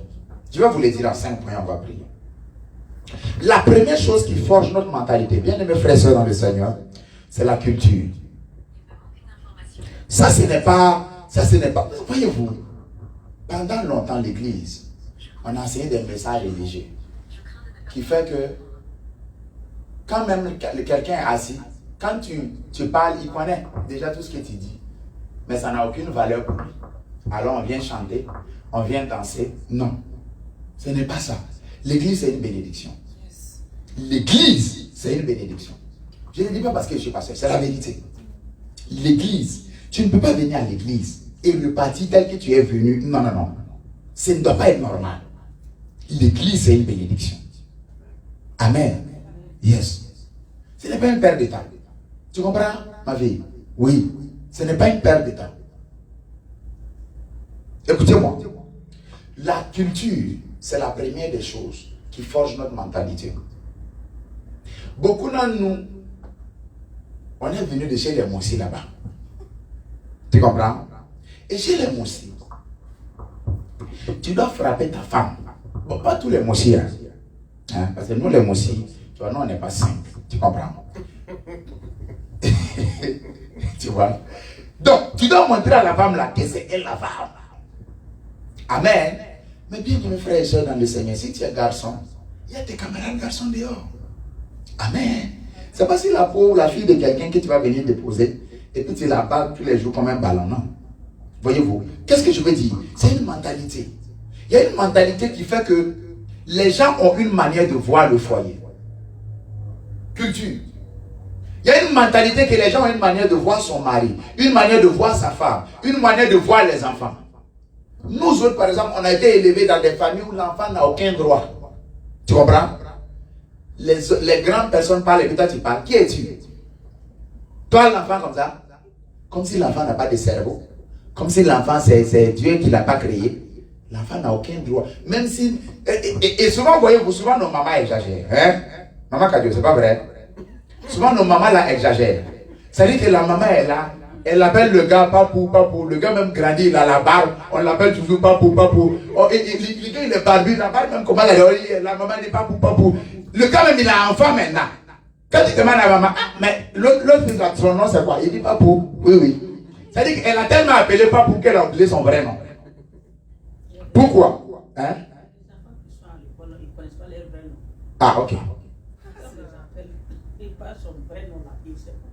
Je vais vous le dire en 5 points, on va prier. La première chose qui forge notre mentalité, bien aimés frères et sœurs dans le Seigneur, c'est la culture. Ça, ce n'est pas, voyez-vous, pendant longtemps l'église, on a enseigné des messages religieux qui fait que quand même quelqu'un est assis, quand tu parles, il connaît déjà tout ce que tu dis. Mais ça n'a aucune valeur pour lui. Alors on vient chanter, on vient danser. Non, ce n'est pas ça. L'église, c'est une bénédiction. L'église, c'est une bénédiction. Je ne le dis pas parce que je suis pasteur, c'est la vérité. L'église, tu ne peux pas venir à l'église et repartir tel que tu es venu. Non. Ça ne doit pas être normal. L'église, c'est une bénédiction. Amen. Yes. Ce n'est pas une perte de temps. Tu comprends, ma vie? Oui. Ce n'est pas une perte de temps. Écoutez-moi. La culture, c'est la première des choses qui forge notre mentalité. Beaucoup d'entre nous, on est venu de chez les Moussi là-bas. Tu comprends? Et chez les Moussi, tu dois frapper ta femme. Bon, pas tous les Moussi. Hein? Parce que nous, les Moussi, tu vois, nous, on n'est pas simples. Tu comprends? Tu vois? Donc, tu dois montrer à la femme là que c'est elle la femme. Amen. Mais bien, mes frères et soeurs dans le Seigneur, si tu es garçon, il y a tes camarades garçons dehors. Amen. C'est pas si la peau ou la fille de quelqu'un que tu vas venir déposer et puis tu la bats tous les jours comme un ballon, non? Voyez-vous? Qu'est-ce que je veux dire? C'est une mentalité. Il y a une mentalité qui fait que les gens ont une manière de voir le foyer. Culture. Il y a une mentalité que les gens ont une manière de voir son mari, une manière de voir sa femme, une manière de voir les enfants. Nous autres, par exemple, on a été élevés dans des familles où l'enfant n'a aucun droit. Tu comprends? les grandes personnes parlent et puis toi tu parles. Qui es-tu? Toi, l'enfant comme ça, comme si l'enfant n'a pas de cerveau, comme si l'enfant c'est Dieu qui ne l'a pas créé. L'enfant n'a aucun droit. Même si. Et souvent, voyez-vous, souvent nos mamans exagèrent. Hein? Maman Kadio, c'est pas vrai? Souvent nos mamans là exagèrent. C'est-à-dire que la maman est là, elle appelle le gars papou, papou. Le gars même grandit, il a la barbe, on l'appelle toujours papou, papou. Oh, le gars il est barbu, la barbe même comment la maman dit papou, papou. Le gars même il a un enfant maintenant. Quand tu demandes à la maman, ah, mais l'autre fils, son nom c'est quoi? Il dit papou. Oui, oui. C'est-à-dire qu'elle a tellement appelé papou qu'elle a oublié son vrai nom. Pourquoi? Hein? Ah, ok.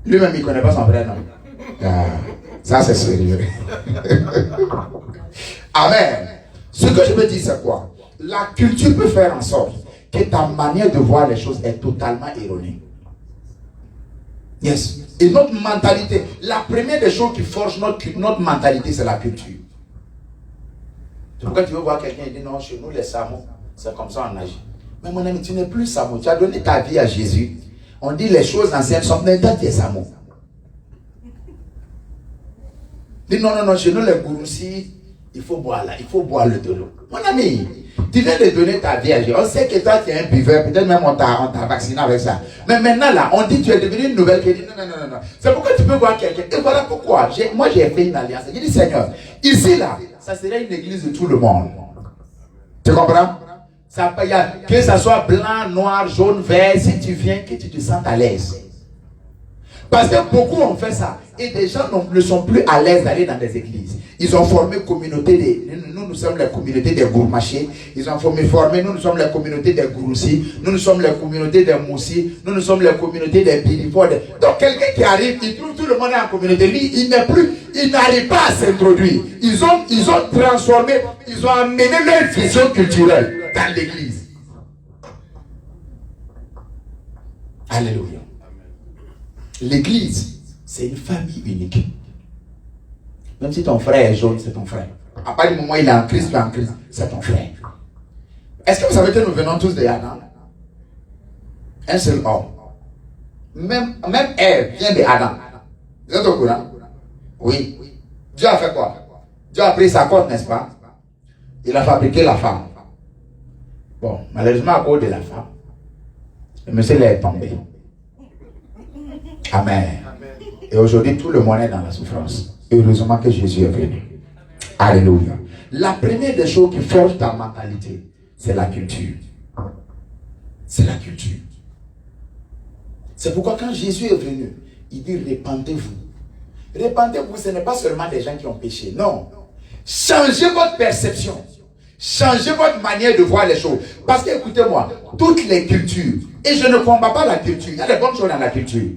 Lui-même, il ne connaît pas son vrai nom. Ah, ça, c'est sérieux. Amen. Ce que je veux dire, c'est quoi? La culture peut faire en sorte que ta manière de voir les choses est totalement erronée. Yes. Et notre mentalité, la première des choses qui forge notre mentalité, c'est la culture. C'est pourquoi tu veux voir quelqu'un et dire non, chez nous, les Samo, c'est comme ça on agit. Mais mon ami, tu n'es plus Samo. Tu as donné ta vie à Jésus. On dit les choses anciennes sont maintenant tu es Samo. Dis non, non, non, chez nous, les Gouroussi, il faut boire là, il faut boire de l'eau. Mon ami, tu viens de donner ta vie à Jésus. On sait que toi, tu es un buveur, peut-être même on t'a vacciné avec ça. Mais maintenant là, on dit que tu es devenu une nouvelle qui dit non, non, non, non. C'est pourquoi tu peux voir quelqu'un. Et voilà pourquoi. Moi, j'ai fait une alliance. J'ai dit, Seigneur, ici là, ça serait une église de tout le monde. Tu comprends? Ça, que ça soit blanc, noir, jaune, vert, si tu viens, que tu te sens à l'aise. Parce que beaucoup ont fait ça. Et des gens ne sont plus à l'aise d'aller dans des églises. Ils ont formé communauté des... Nous sommes la communauté des gourmachés. Ils ont formé, nous sommes la communauté des Gouroussi. Nous sommes la communauté des Moussi. Nous sommes la communauté des Birifodes. Donc quelqu'un qui arrive, il trouve tout le monde en communauté. Lui, il n'arrive pas à s'introduire. Ils ont transformé, ils ont amené leur vision culturelle dans l'église. Alléluia. L'église, c'est une famille unique. Même si ton frère est jaune, c'est ton frère. À partir du moment où il est en Christ, c'est ton frère. Est-ce que vous savez que nous venons tous de Adam? Un seul homme. Même Ève vient de Adam. Vous êtes au courant? Oui. Dieu a fait quoi? Dieu a pris sa corde, n'est-ce pas? Il a fabriqué la femme. Bon, malheureusement, à cause de la femme, le monsieur est tombé. Amen. Et aujourd'hui, tout le monde est dans la souffrance. Heureusement que Jésus est venu. Alléluia. La première des choses qui forge ta mentalité, c'est la culture. C'est la culture. C'est pourquoi quand Jésus est venu, il dit répentez-vous. Répentez-vous, ce n'est pas seulement des gens qui ont péché. Non. Changez votre perception. Changez votre manière de voir les choses. Parce que, écoutez-moi, toutes les cultures, et je ne combats pas la culture, il y a des bonnes choses dans la culture.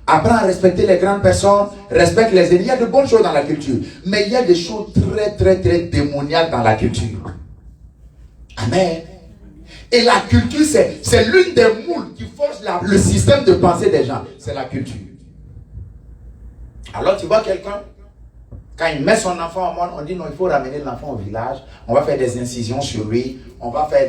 Apprends à respecter les grandes personnes, respecte les aînés. Il y a de bonnes choses dans la culture. Mais il y a des choses très, très, très démoniaques dans la culture. Amen. Et la culture, c'est l'une des moules qui force le système de pensée des gens. C'est la culture. Alors tu vois quelqu'un, quand il met son enfant au monde, on dit non, il faut ramener l'enfant au village, on va faire des incisions sur lui, on va faire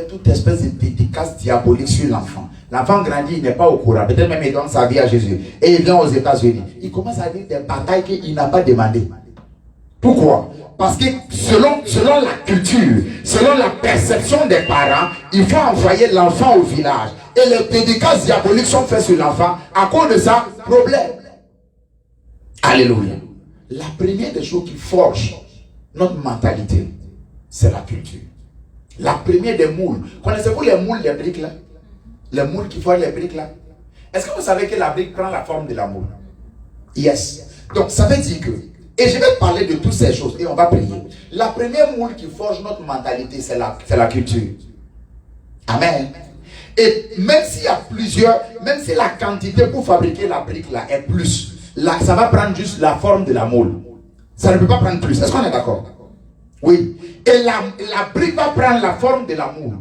toute espèce de dédicace diabolique sur l'enfant. L'enfant grandit, il n'est pas au courant, peut-être même il donne sa vie à Jésus, et il vient aux États-Unis. Il commence à vivre des batailles qu'il n'a pas demandées. Pourquoi? Parce que selon la culture, selon la perception des parents, il faut envoyer l'enfant au village. Et les dédicaces diaboliques sont faites sur l'enfant. À cause de ça, problème. Alléluia. La première des choses qui forge notre mentalité, c'est la culture. La première des moules. Connaissez-vous les moules des briques là? Les moules qui forment les briques là? Est-ce que vous savez que la brique prend la forme de la moule? Yes. Donc ça veut dire que, et je vais parler de toutes ces choses et on va prier. La première moule qui forge notre mentalité, c'est la culture. Amen. Et même s'il y a plusieurs, même si la quantité pour fabriquer la brique là est plus, là, ça va prendre juste la forme de la moule. Ça ne peut pas prendre plus. Est-ce qu'on est d'accord? Oui. Et la brique va prendre la forme de la moule.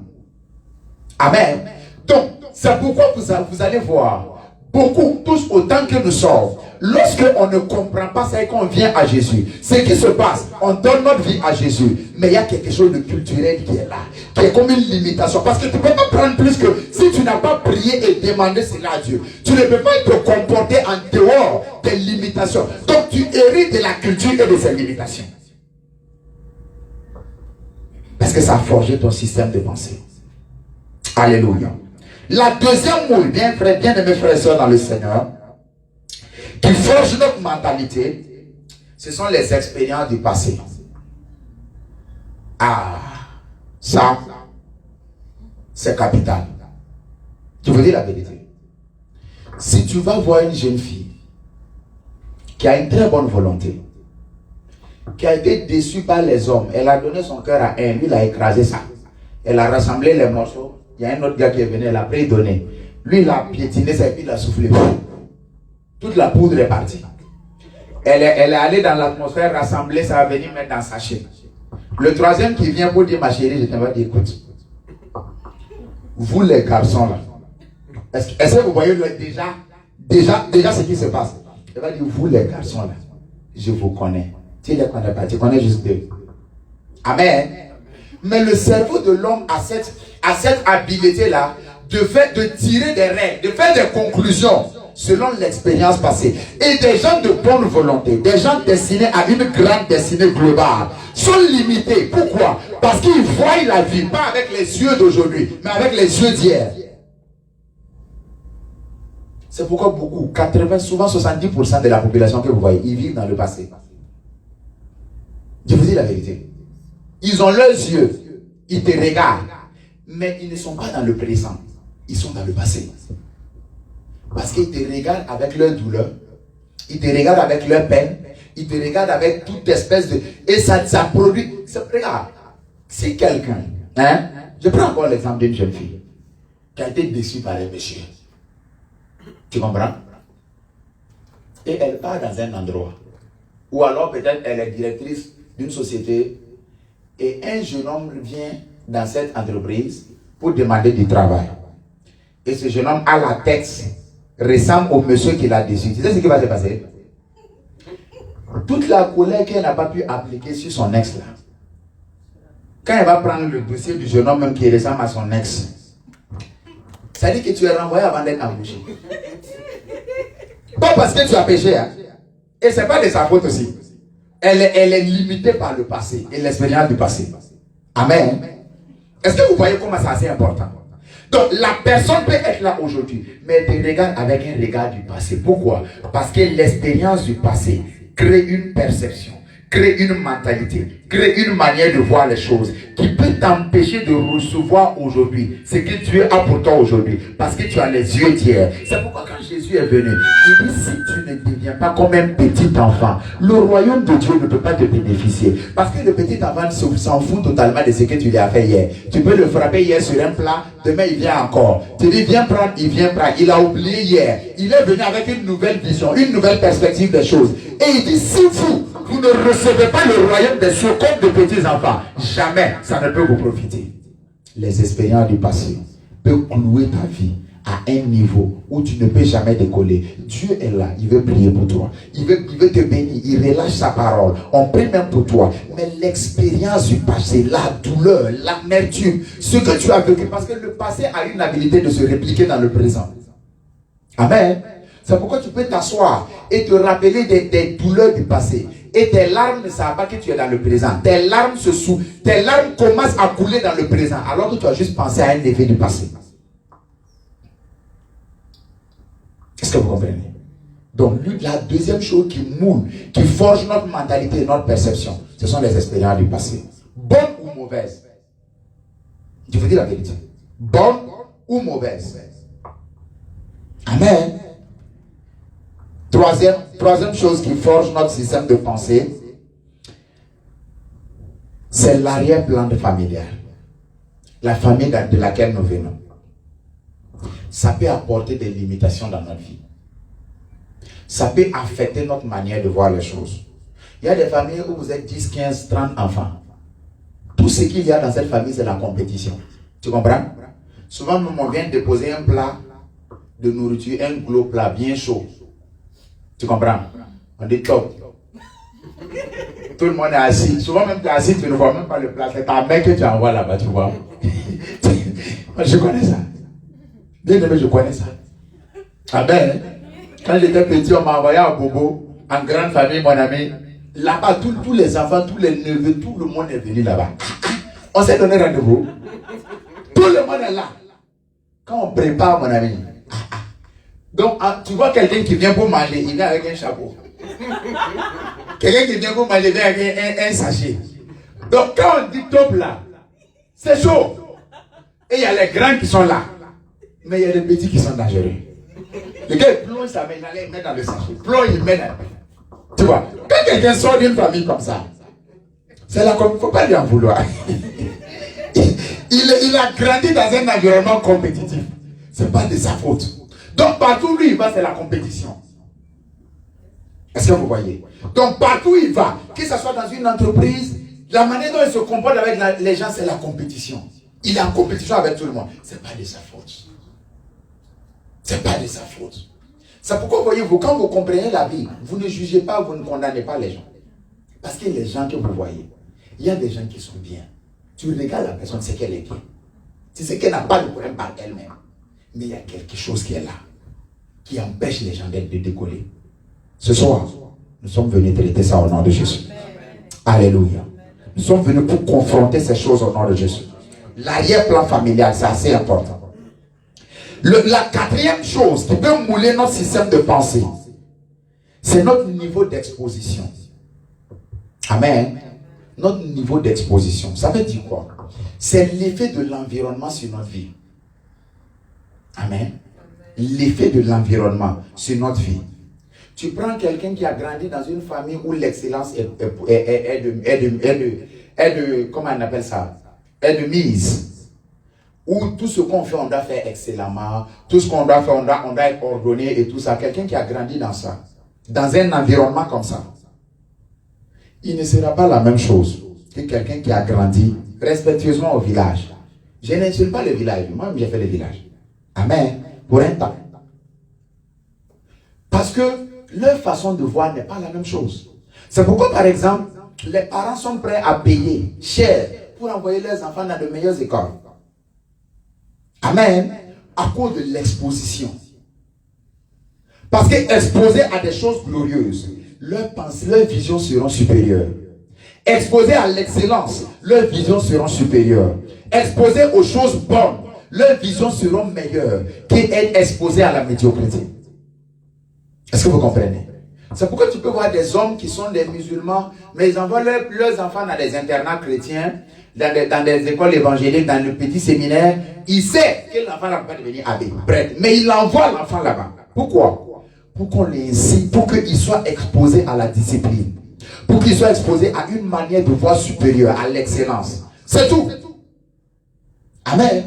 Amen. Donc, c'est pourquoi vous allez voir beaucoup, tous autant que nous sommes, lorsque on ne comprend pas ça et qu'on vient à Jésus, ce qui se passe, on donne notre vie à Jésus, mais il y a quelque chose de culturel qui est là, qui est comme une limitation, parce que tu ne peux pas prendre plus que si tu n'as pas prié et demandé cela à Dieu. Tu ne peux pas te comporter en dehors des limitations. Donc tu hérites de la culture et de ces limitations. Parce que ça a forgé ton système de pensée. Alléluia. La deuxième moule, bien aimés frères et sœurs dans le Seigneur, qui forge notre mentalité, ce sont les expériences du passé. Ah, ça, c'est capital. Je vous dis la vérité. Si tu vas voir une jeune fille qui a une très bonne volonté, qui a été déçue par les hommes, elle a donné son cœur à un, lui il a écrasé ça. Elle a rassemblé les morceaux. Il y a un autre gars qui est venu, elle a pris et donné. Lui, il a piétiné ça et puis il a soufflé. Toute la poudre est partie. Elle est allée dans l'atmosphère, rassembler, ça va venir mettre dans sa sachet. Le troisième qui vient pour dire, ma chérie, je t'invite, écoute. Vous les garçons là, est-ce que vous voyez déjà ce qui se passe? Elle va dire, vous les garçons là, je vous connais. Tu les connais pas, tu connais juste deux. Amen. Mais le cerveau de l'homme a cette habileté-là de tirer des règles, de faire des conclusions selon l'expérience passée. Et des gens de bonne volonté, des gens destinés à une grande destinée globale, sont limités. Pourquoi? Parce qu'ils voient la vie, pas avec les yeux d'aujourd'hui, mais avec les yeux d'hier. C'est pourquoi beaucoup, 80, souvent 70% de la population que vous voyez, ils vivent dans le passé. Je vous dis la vérité. Ils ont leurs yeux, ils te regardent, mais ils ne sont pas dans le présent, ils sont dans le passé. Parce qu'ils te regardent avec leur douleur, ils te regardent avec leur peine, ils te regardent avec toute espèce de... Et ça produit... Regarde, si quelqu'un... je prends encore l'exemple d'une jeune fille qui a été déçue par un monsieur. Tu comprends? Et elle part dans un endroit. Ou alors peut-être elle est directrice d'une société et un jeune homme vient dans cette entreprise pour demander du travail. Et ce jeune homme à la tête ressemble au monsieur qui l'a déçu. Tu sais ce qui va se passer? Toute la colère qu'elle n'a pas pu appliquer sur son ex là. Quand elle va prendre le dossier du jeune homme même qui ressemble à son ex, ça dit que tu es renvoyé avant d'être embauché. Pas parce que tu as péché, hein. Et ce n'est pas de sa faute aussi. Elle est limitée par le passé et l'expérience du passé. Amen. Est-ce que vous voyez comment c'est assez important? Donc la personne peut être là aujourd'hui, mais elle te regarde avec un regard du passé. Pourquoi? Parce que l'expérience du passé crée une perception, crée une mentalité, crée une manière de voir les choses qui peut t'empêcher de recevoir aujourd'hui ce que Dieu a pour toi aujourd'hui. Parce que tu as les yeux d'hier. C'est pourquoi quand Jésus est venu, il dit si tu ne deviens pas comme un petit enfant, le royaume de Dieu ne peut pas te bénéficier. Parce que le petit enfant s'en fout totalement de ce que tu lui as fait hier. Tu peux le frapper hier sur un plat, demain il vient encore. Tu dis viens prendre, il vient prendre. Il a oublié hier. Il est venu avec une nouvelle vision, une nouvelle perspective des choses. Et il dit si vous ne recevez pas le royaume des cieux comme de petits enfants, jamais ça ne peut vous profiter. Les expériences du passé peuvent clouer ta vie à un niveau où tu ne peux jamais décoller. Dieu est là, il veut prier pour toi. Il veut te bénir, il relâche sa parole. On prie même pour toi. Mais l'expérience du passé, la douleur, l'amertume, ce que tu as vécu, parce que le passé a une habilité de se répliquer dans le présent. Amen. C'est pourquoi tu peux t'asseoir et te rappeler des douleurs du passé. Et tes larmes ne savent pas que tu es dans le présent. Tes larmes commencent à couler dans le présent, alors que tu as juste pensé à un effet du passé. Est-ce que vous comprenez? Donc, la deuxième chose qui moule, qui forge notre mentalité, notre perception, ce sont les expériences du passé. Bonnes ou mauvaises? Je vous dis la vérité. Bonnes ou mauvaises? Amen. Troisième chose qui forge notre système de pensée, c'est l'arrière-plan familial. La famille de laquelle nous venons. Ça peut apporter des limitations dans notre vie. Ça peut affecter notre manière de voir les choses. Il y a des familles où vous êtes 10, 15, 30 enfants. Tout ce qu'il y a dans cette famille, c'est la compétition. Tu comprends? Souvent, on vient déposer un plat de nourriture, un gros plat bien chaud. Tu comprends? On dit top. Tout le monde est assis. Souvent même tu es assis, tu ne vois même pas le plat. C'est ta mère que tu envoies là-bas, tu vois. Moi, je connais ça. Bien aimé, je connais ça. Ah ben, quand j'étais petit, on m'a envoyé à Bobo, en grande famille, mon ami. Là-bas, tous les enfants, tous les neveux, tout le monde est venu là-bas. On s'est donné rendez-vous. Tout le monde est là. Quand on prépare, mon ami. Donc, tu vois quelqu'un qui vient pour manger, il vient avec un chapeau. Quelqu'un qui vient pour manger, il vient avec un sachet. Donc, quand on dit top là, c'est chaud. Et il y a les grands qui sont là. Mais il y a les petits qui sont dangereux. Le gars, il plonge sa main, il allait mettre dans le sachet. Plonge, il met dans. Tu vois, quand quelqu'un sort d'une famille comme ça, c'est là comme il ne faut pas lui en vouloir. il a grandi dans un environnement compétitif. Ce n'est pas de sa faute. Donc partout où il va, c'est la compétition. Est-ce que vous voyez? Donc partout où il va, que ce soit dans une entreprise, la manière dont il se comporte avec les gens, c'est la compétition. Il est en compétition avec tout le monde. Ce n'est pas de sa faute. Ce n'est pas de sa faute. C'est pourquoi, voyez-vous, quand vous comprenez la vie, vous ne jugez pas, vous ne condamnez pas les gens. Parce que les gens que vous voyez, il y a des gens qui sont bien. Tu regardes la personne, c'est qu'elle est bien. Tu sais qu'elle n'a pas de problème par elle-même. Mais il y a quelque chose qui est là, qui empêche les gens de décoller. Ce soir, nous sommes venus traiter ça au nom de Jésus. Alléluia. Nous sommes venus pour confronter ces choses au nom de Jésus. L'arrière-plan familial, c'est assez important. La quatrième chose qui peut mouler notre système de pensée, c'est notre niveau d'exposition. Amen. Notre niveau d'exposition. Ça veut dire quoi? C'est l'effet de l'environnement sur notre vie. Amen. L'effet de l'environnement sur notre vie. Tu prends quelqu'un qui a grandi dans une famille où l'excellence est de comment on appelle ça? Est de mise. Où tout ce qu'on fait, on doit faire excellemment. Tout ce qu'on doit faire, on doit être ordonné et tout ça. Quelqu'un qui a grandi dans ça, dans un environnement comme ça, il ne sera pas la même chose que quelqu'un qui a grandi respectueusement au village. Je n'insulte pas le village. Moi-même, j'ai fait le village. Amen. Pour un temps. Parce que leur façon de voir n'est pas la même chose. C'est pourquoi, par exemple, les parents sont prêts à payer cher pour envoyer leurs enfants dans de meilleures écoles. Amen. À cause de l'exposition. Parce qu'exposés à des choses glorieuses, leurs pensées, leurs visions seront supérieures. Exposés à l'excellence, leurs visions seront supérieures. Exposés aux choses bonnes, leurs visions seront meilleures qu'être exposés à la médiocrité. Est-ce que vous comprenez? C'est pourquoi tu peux voir des hommes qui sont des musulmans, mais ils envoient leurs enfants dans des internats chrétiens, dans des écoles évangéliques, dans le petit séminaire. Il sait que l'enfant ne va pas devenir abbé, prêtre, mais il envoie l'enfant là-bas. Pourquoi? Pour qu'on l'incite, pour qu'il soit exposé à la discipline, pour qu'il soit exposé à une manière de voir supérieure, à l'excellence. C'est tout. Amen.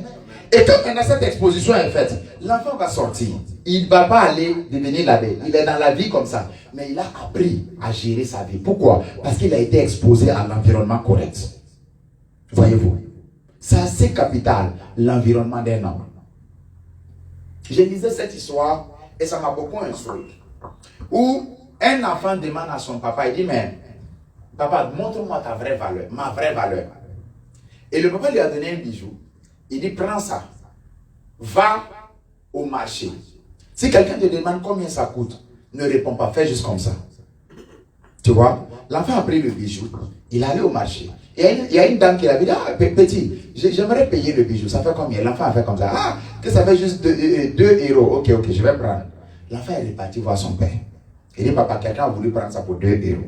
Et quand maintenant cette exposition est faite, l'enfant va sortir. Il ne va pas aller devenir l'abbé. Il est dans la vie comme ça. Mais il a appris à gérer sa vie. Pourquoi? Parce qu'il a été exposé à l'environnement correct. Voyez-vous? C'est assez capital, l'environnement d'un homme. Je lisais cette histoire et ça m'a beaucoup instruit. Où un enfant demande à son papa, il dit, mais papa, montre-moi ta vraie valeur, ma vraie valeur. Et le papa lui a donné un bijou. Il dit, prends ça, va au marché. Si quelqu'un te demande combien ça coûte, ne réponds pas, fais juste comme ça. Tu vois, l'enfant a pris le bijou, il est allé au marché. Il y a une dame qui a dit, ah petit, j'aimerais payer le bijou, ça fait combien? L'enfant a fait comme ça, ah, que ça fait juste 2 euros, ok, je vais prendre. L'enfant est reparti voir son père. Il dit, papa, quelqu'un a voulu prendre ça pour 2 euros.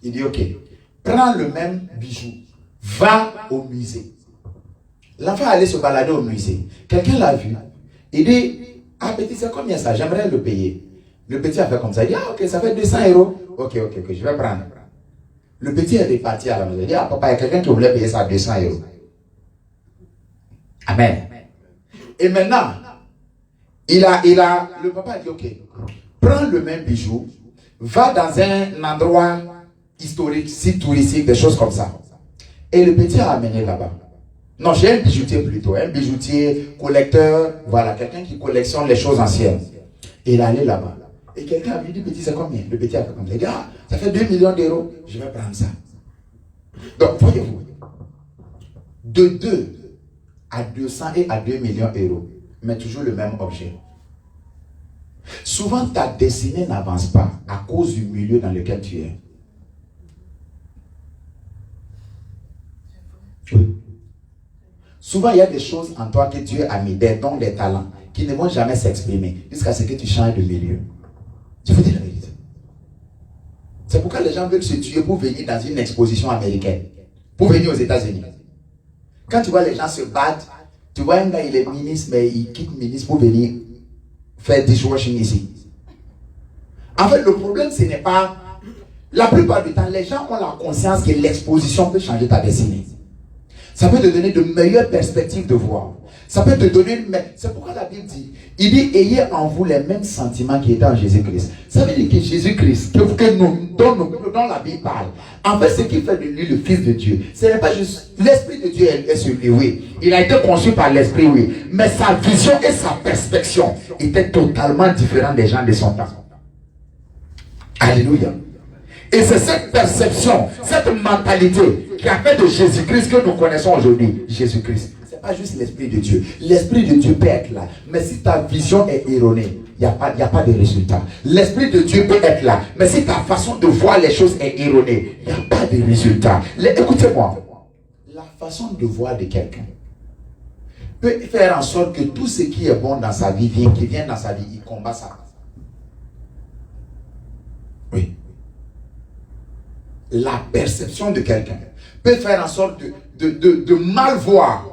Il dit, ok, prends le même bijou, va au musée. L'enfant allait se balader au musée. Quelqu'un l'a vu. Il dit, ah petit, c'est combien ça? J'aimerais le payer. Le petit a fait comme ça. Il dit, ah ok, ça fait 200 euros. Ok, je vais prendre. Le petit est reparti à la maison. Il dit, ah papa, il y a quelqu'un qui voulait payer ça à 200 euros. Amen. Et maintenant, le papa a dit, ok, prends le même bijou, va dans un endroit historique, site touristique, des choses comme ça. Et le petit a amené là-bas. Non, j'ai un bijoutier plutôt. Un bijoutier, collecteur, voilà, quelqu'un qui collectionne les choses anciennes. Et il est allé là-bas. Et quelqu'un lui dit, petit, c'est combien? Le petit a fait comme ça. Il dit, ah, ça fait 2 millions d'euros. Je vais prendre ça. Donc, voyez-vous, de 2 à 200 et à 2 millions d'euros, mais toujours le même objet. Souvent, ta destinée n'avance pas à cause du milieu dans lequel tu es. Oui. Souvent, il y a des choses en toi que Dieu a mis, des dons, des talents, qui ne vont jamais s'exprimer jusqu'à ce que tu changes de milieu. Je vous dis la vérité. C'est pourquoi les gens veulent se tuer pour venir dans une exposition américaine, pour venir aux États-Unis. Quand tu vois les gens se battre, tu vois un gars, il est ministre, mais il quitte ministre pour venir faire dishwashing ici. En fait, le problème, ce n'est pas... La plupart du temps, les gens ont la conscience que l'exposition peut changer ta destinée. Ça peut te donner de meilleures perspectives de voir. Ça peut te donner... C'est pourquoi la Bible dit, il dit, ayez en vous les mêmes sentiments qui étaient en Jésus-Christ. Ça veut dire que Jésus-Christ, dont la Bible parle, en fait, ce qui fait de lui le Fils de Dieu, ce n'est pas juste... L'Esprit de Dieu est sur lui, oui. Il a été conçu par l'Esprit, oui. Mais sa vision et sa perspective étaient totalement différentes des gens de son temps. Alléluia. Et c'est cette perception, cette mentalité qui a fait de Jésus-Christ que nous connaissons aujourd'hui. Jésus-Christ. Ce n'est pas juste l'Esprit de Dieu. L'Esprit de Dieu peut être là. Mais si ta vision est erronée, il n'y a pas de résultat. L'Esprit de Dieu peut être là. Mais si ta façon de voir les choses est erronée, il n'y a pas de résultat. Écoutez-moi. La façon de voir de quelqu'un peut faire en sorte que tout ce qui est bon dans sa vie, qui vient dans sa vie, il combat ça. Oui. La perception de quelqu'un peut faire en sorte de mal voir.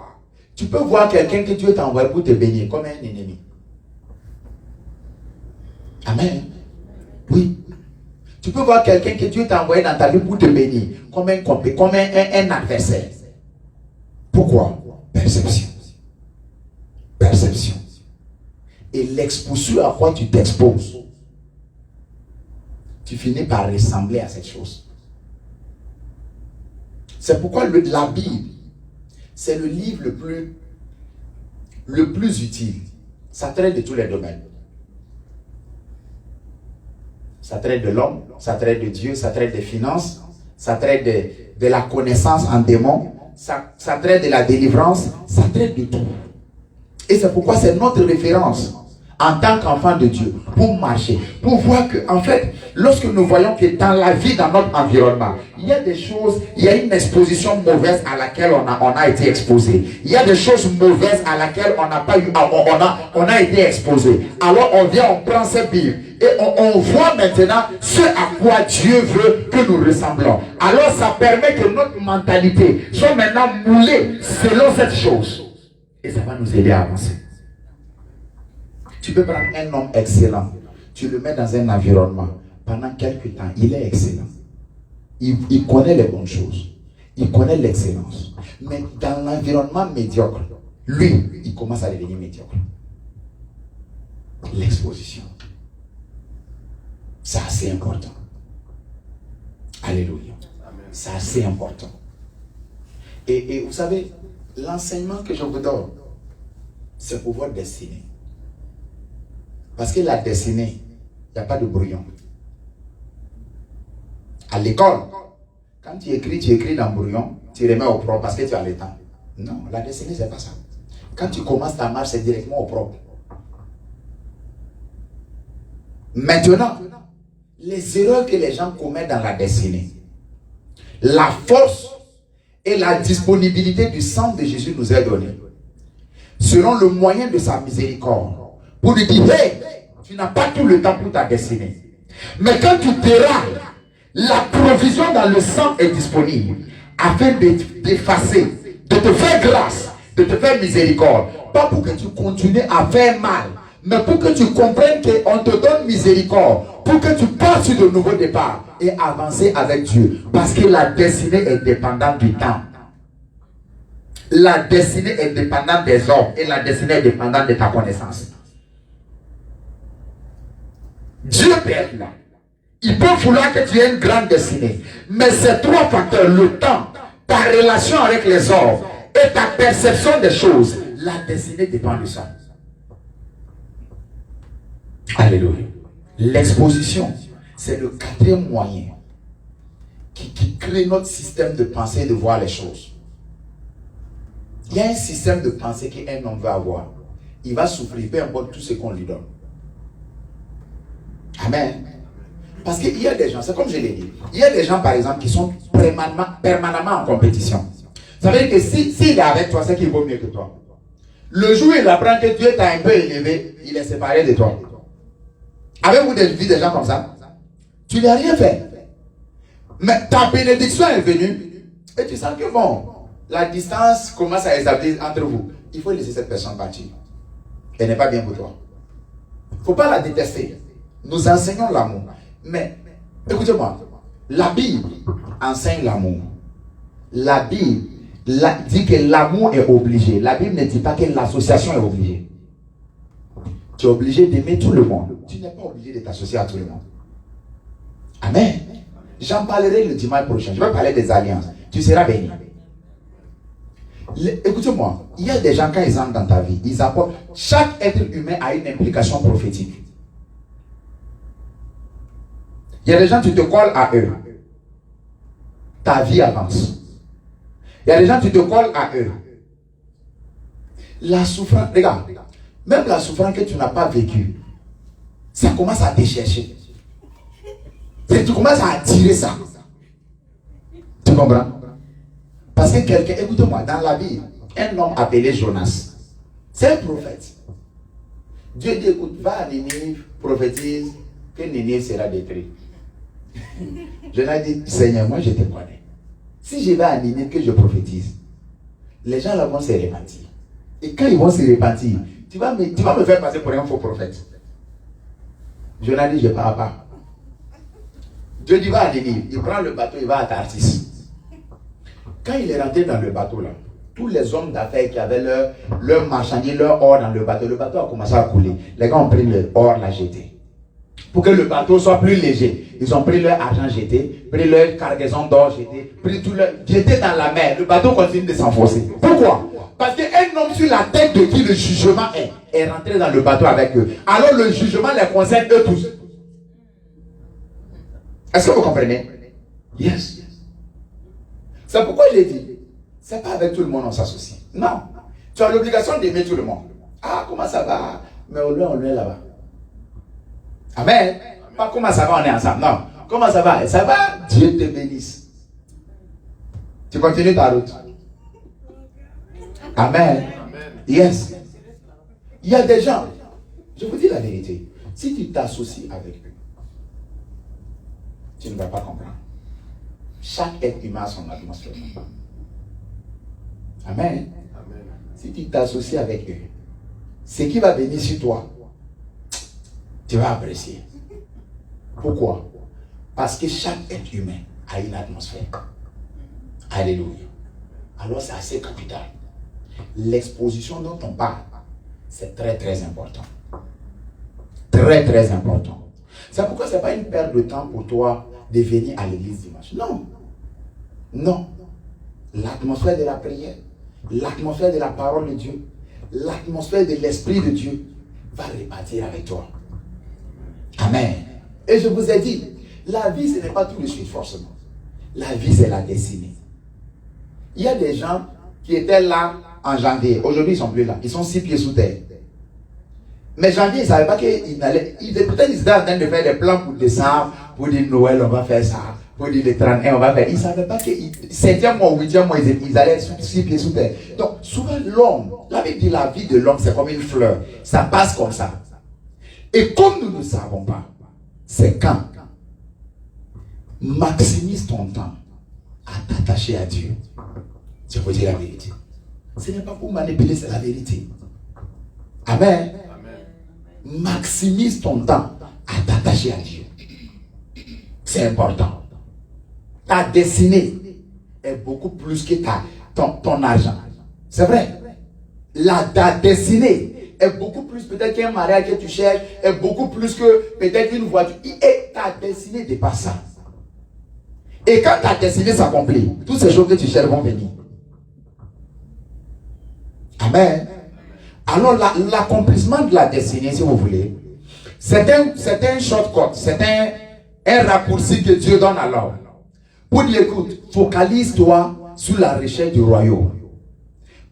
Tu peux voir quelqu'un que Dieu t'a envoyé pour te bénir comme un ennemi. Amen. Oui. Tu peux voir quelqu'un que Dieu t'a envoyé dans ta vie pour te bénir comme un adversaire. Pourquoi? Perception. Perception. Et l'exposition à quoi tu t'exposes, tu finis par ressembler à cette chose. C'est pourquoi la Bible, c'est le livre le plus utile. Ça traite de tous les domaines. Ça traite de l'homme, ça traite de Dieu, ça traite des finances, ça traite de la connaissance en démons, ça traite de la délivrance, ça traite de tout. Et c'est pourquoi c'est notre référence en tant qu'enfant de Dieu pour marcher, pour voir que, en fait, lorsque nous voyons que dans la vie, dans notre environnement, il y a des choses, il y a une exposition mauvaise à laquelle on a été exposé. Il y a des choses mauvaises à laquelle on n'a pas eu, on a été exposé. Alors on vient, on prend cette Bible et on voit maintenant ce à quoi Dieu veut que nous ressemblons. Alors ça permet que notre mentalité soit maintenant moulée selon cette chose. Et ça va nous aider à avancer. Tu peux prendre un homme excellent, tu le mets dans un environnement. Pendant quelques temps, il est excellent. Il connaît les bonnes choses. Il connaît l'excellence. Mais dans l'environnement médiocre, lui, il commence à devenir médiocre. L'exposition. C'est assez important. Alléluia. C'est assez important. Et vous savez, l'enseignement que je vous donne, c'est pour votre destinée. Parce que la destinée, il n'y a pas de brouillon. À l'école, quand tu écris dans brouillon, tu remets au propre parce que tu as le temps. Non, la destinée, c'est pas ça. Quand tu commences ta marche, c'est directement au propre. Maintenant, les erreurs que les gens commettent dans la destinée, la force et la disponibilité du sang de Jésus nous est donnée. Selon le moyen de sa miséricorde. Pour lui dire, hey, tu n'as pas tout le temps pour ta destinée. Mais quand tu dérailles, la provision dans le sang est disponible afin d'effacer, de te faire grâce, de te faire miséricorde. Pas pour que tu continues à faire mal, mais pour que tu comprennes qu'on te donne miséricorde, pour que tu passes sur de nouveaux départs et avancer avec Dieu. Parce que la destinée est dépendante du temps. La destinée est dépendante des hommes et la destinée est dépendante de ta connaissance. Dieu peut être là. Il peut vouloir que tu aies une grande destinée. Mais ces trois facteurs, le temps, ta relation avec les hommes et ta perception des choses, la destinée dépend de ça. Alléluia. L'exposition, c'est le quatrième moyen qui crée notre système de pensée et de voir les choses. Il y a un système de pensée qu'un homme va avoir. Il va souffrir, peu importe tout ce qu'on lui donne. Amen. Parce qu'il y a des gens, c'est comme je l'ai dit, il y a des gens par exemple qui sont permanemment en compétition. Ça veut dire que s'il est avec toi, c'est qu'il vaut mieux que toi. Le jour où il apprend que Dieu t'a un peu élevé, il est séparé de toi. Avez-vous vu des gens comme ça? Tu n'as rien fait. Mais ta bénédiction est venue et tu sens que bon, la distance commence à établir entre vous. Il faut laisser cette personne partir. Elle n'est pas bien pour toi. Il ne faut pas la détester. Nous enseignons l'amour. Mais, écoutez-moi, la Bible enseigne l'amour. La Bible dit que l'amour est obligé. La Bible ne dit pas que l'association est obligée. Tu es obligé d'aimer tout le monde. Tu n'es pas obligé de t'associer à tout le monde. Amen. J'en parlerai le dimanche prochain. Je vais parler des alliances. Tu seras béni. Écoutez-moi, il y a des gens, quand ils entrent dans ta vie, ils apportent. Chaque être humain a une implication prophétique. Il y a des gens, tu te colles à eux. Ta vie avance. Il y a des gens, tu te colles à eux. La souffrance, regarde, même la souffrance que tu n'as pas vécue, ça commence à te chercher. Tu commences à attirer ça. Tu comprends? Parce que quelqu'un, écoutez-moi, dans la Bible, un homme appelé Jonas, c'est un prophète. Dieu dit, écoute, va à Ninive, prophétise, que Ninive sera détruite. Jonas dit, Seigneur, moi je te connais. Si je vais à Ninive, que je prophétise, les gens là vont se repentir. Et quand ils vont se repentir, tu vas me faire passer pour un faux prophète. Jonas dit, je ne pars pas. Dieu dit, va à Ninive, il prend le bateau, il va à Tarsis. Quand il est rentré dans le bateau là, tous les hommes d'affaires qui avaient leur marchandise, leur or dans le bateau a commencé à couler. Les gars ont pris leur or, l'a jeté. Pour que le bateau soit plus léger, ils ont pris leur argent jeté, pris leur cargaison d'or jeté, pris tout leur jeté dans la mer. Le bateau continue de s'enfoncer. Pourquoi? Parce qu'un homme sur la tête de qui le jugement est rentré dans le bateau avec eux. Alors le jugement les concerne eux tous. Est-ce que vous comprenez? Yes. C'est pourquoi je dit, c'est pas avec tout le monde on s'associe. Non. Tu as l'obligation d'aimer tout le monde. Ah, comment ça va? Mais au loin, on est là-bas. Amen. Pas comment ça va, on est ensemble. Non. Comment ça va? Ça va? Dieu te bénisse. Tu continues ta route. Amen. Yes. Il y a des gens, je vous dis la vérité, si tu t'associes avec eux, tu ne vas pas comprendre. Chaque être humain a son atmosphère. Amen. Amen. Si tu t'associes avec eux, ce qui va venir sur toi, tu vas apprécier. Pourquoi? Parce que chaque être humain a une atmosphère. Alléluia. Alors c'est assez capital. L'exposition dont on parle, c'est très très important. Très très important. C'est pourquoi ce n'est pas une perte de temps pour toi de venir à l'église dimanche. Non. Non. L'atmosphère de la prière, l'atmosphère de la parole de Dieu, l'atmosphère de l'Esprit de Dieu va repartir avec toi. Amen. Et je vous ai dit, la vie ce n'est pas tout de suite forcément. La vie c'est la destinée. Il y a des gens qui étaient là en janvier. Aujourd'hui ils ne sont plus là. Ils sont 6 pieds sous terre. Mais janvier, ils ne savaient pas qu'ils allaient. Peut-être ils étaient en train de faire des plans pour décembre, pour dire Noël, on va faire ça. Pour dire le 31, on va faire. Ils ne savaient pas que 7e mois ou 8e mois, ils allaient 6 pieds sous terre. Donc, souvent, l'homme, la Bible dit la vie de l'homme, c'est comme une fleur. Ça passe comme ça. Et comme nous ne savons pas, c'est quand maximise ton temps à t'attacher à Dieu. Je vous dis la vérité. Ce n'est pas pour manipuler, c'est la vérité. Amen. Maximise ton temps à t'attacher à Dieu. C'est important. Ta destinée est beaucoup plus que ton argent. C'est vrai. Ta destinée est beaucoup plus peut-être qu'un mariage que tu cherches, est beaucoup plus que peut-être une voiture. Et ta destinée dépasse ça. Et quand ta destinée s'accomplit, toutes ces choses que tu cherches vont venir. Amen. Alors l'accomplissement de la destinée, si vous voulez, c'est un shortcut, c'est un raccourci que Dieu donne à l'homme. Pour dire, écoute, focalise-toi sur la recherche du royaume.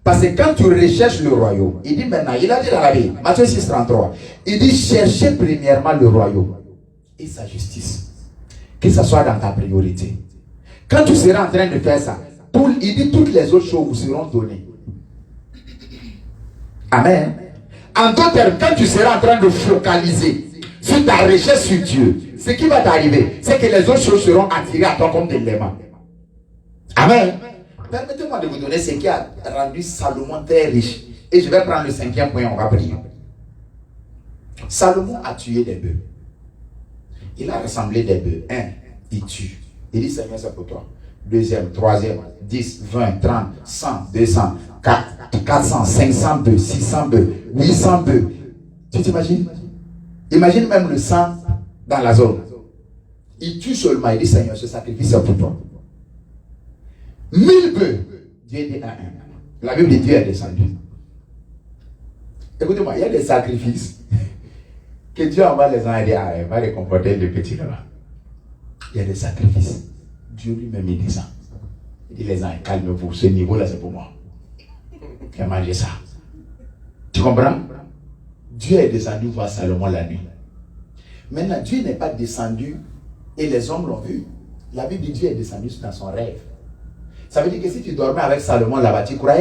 Parce que quand tu recherches le royaume, il dit maintenant, il a dit dans la Bible, Matthieu 6, 33, il dit cherchez premièrement le royaume et sa justice. Que ce soit dans ta priorité. Quand tu seras en train de faire ça, il dit toutes les autres choses vous seront données. Amen. En d'autres termes, quand tu seras en train de focaliser sur ta recherche sur Dieu, ce qui va t'arriver, c'est que les autres choses seront attirées à toi comme des éléments. Amen. Permettez-moi de vous donner ce qui a rendu Salomon très riche. Et je vais prendre le 5e point, on va prier. Salomon a tué des bœufs. Il a rassemblé des bœufs. 1, il tue. Il dit, Seigneur, c'est pour toi. 2e, 3e, 10, 20, 30, 100, 200, 400, 500 bœufs, 600 bœufs, 800 bœufs. Tu t'imagines? Imagine même le sang dans la zone. Il tue seulement. Il dit, Seigneur, ce sacrifice c'est pour toi. 1000 bœufs. Dieu dit 1. La Bible dit Dieu est descendu. Écoutez-moi, il y a des sacrifices que Dieu envoie les gens et dit, il va réconforter le petit là-bas. Il y a des sacrifices. Dieu lui-même il dit ça. Il dit les gens, calmez-vous, ce niveau-là c'est pour moi. J'ai mangé ça. Tu comprends? Dieu est descendu voir Salomon la nuit. Maintenant, Dieu n'est pas descendu et les hommes l'ont vu. La Bible dit Dieu est descendu dans son rêve. Ça veut dire que si tu dormais avec Salomon là-bas, tu vas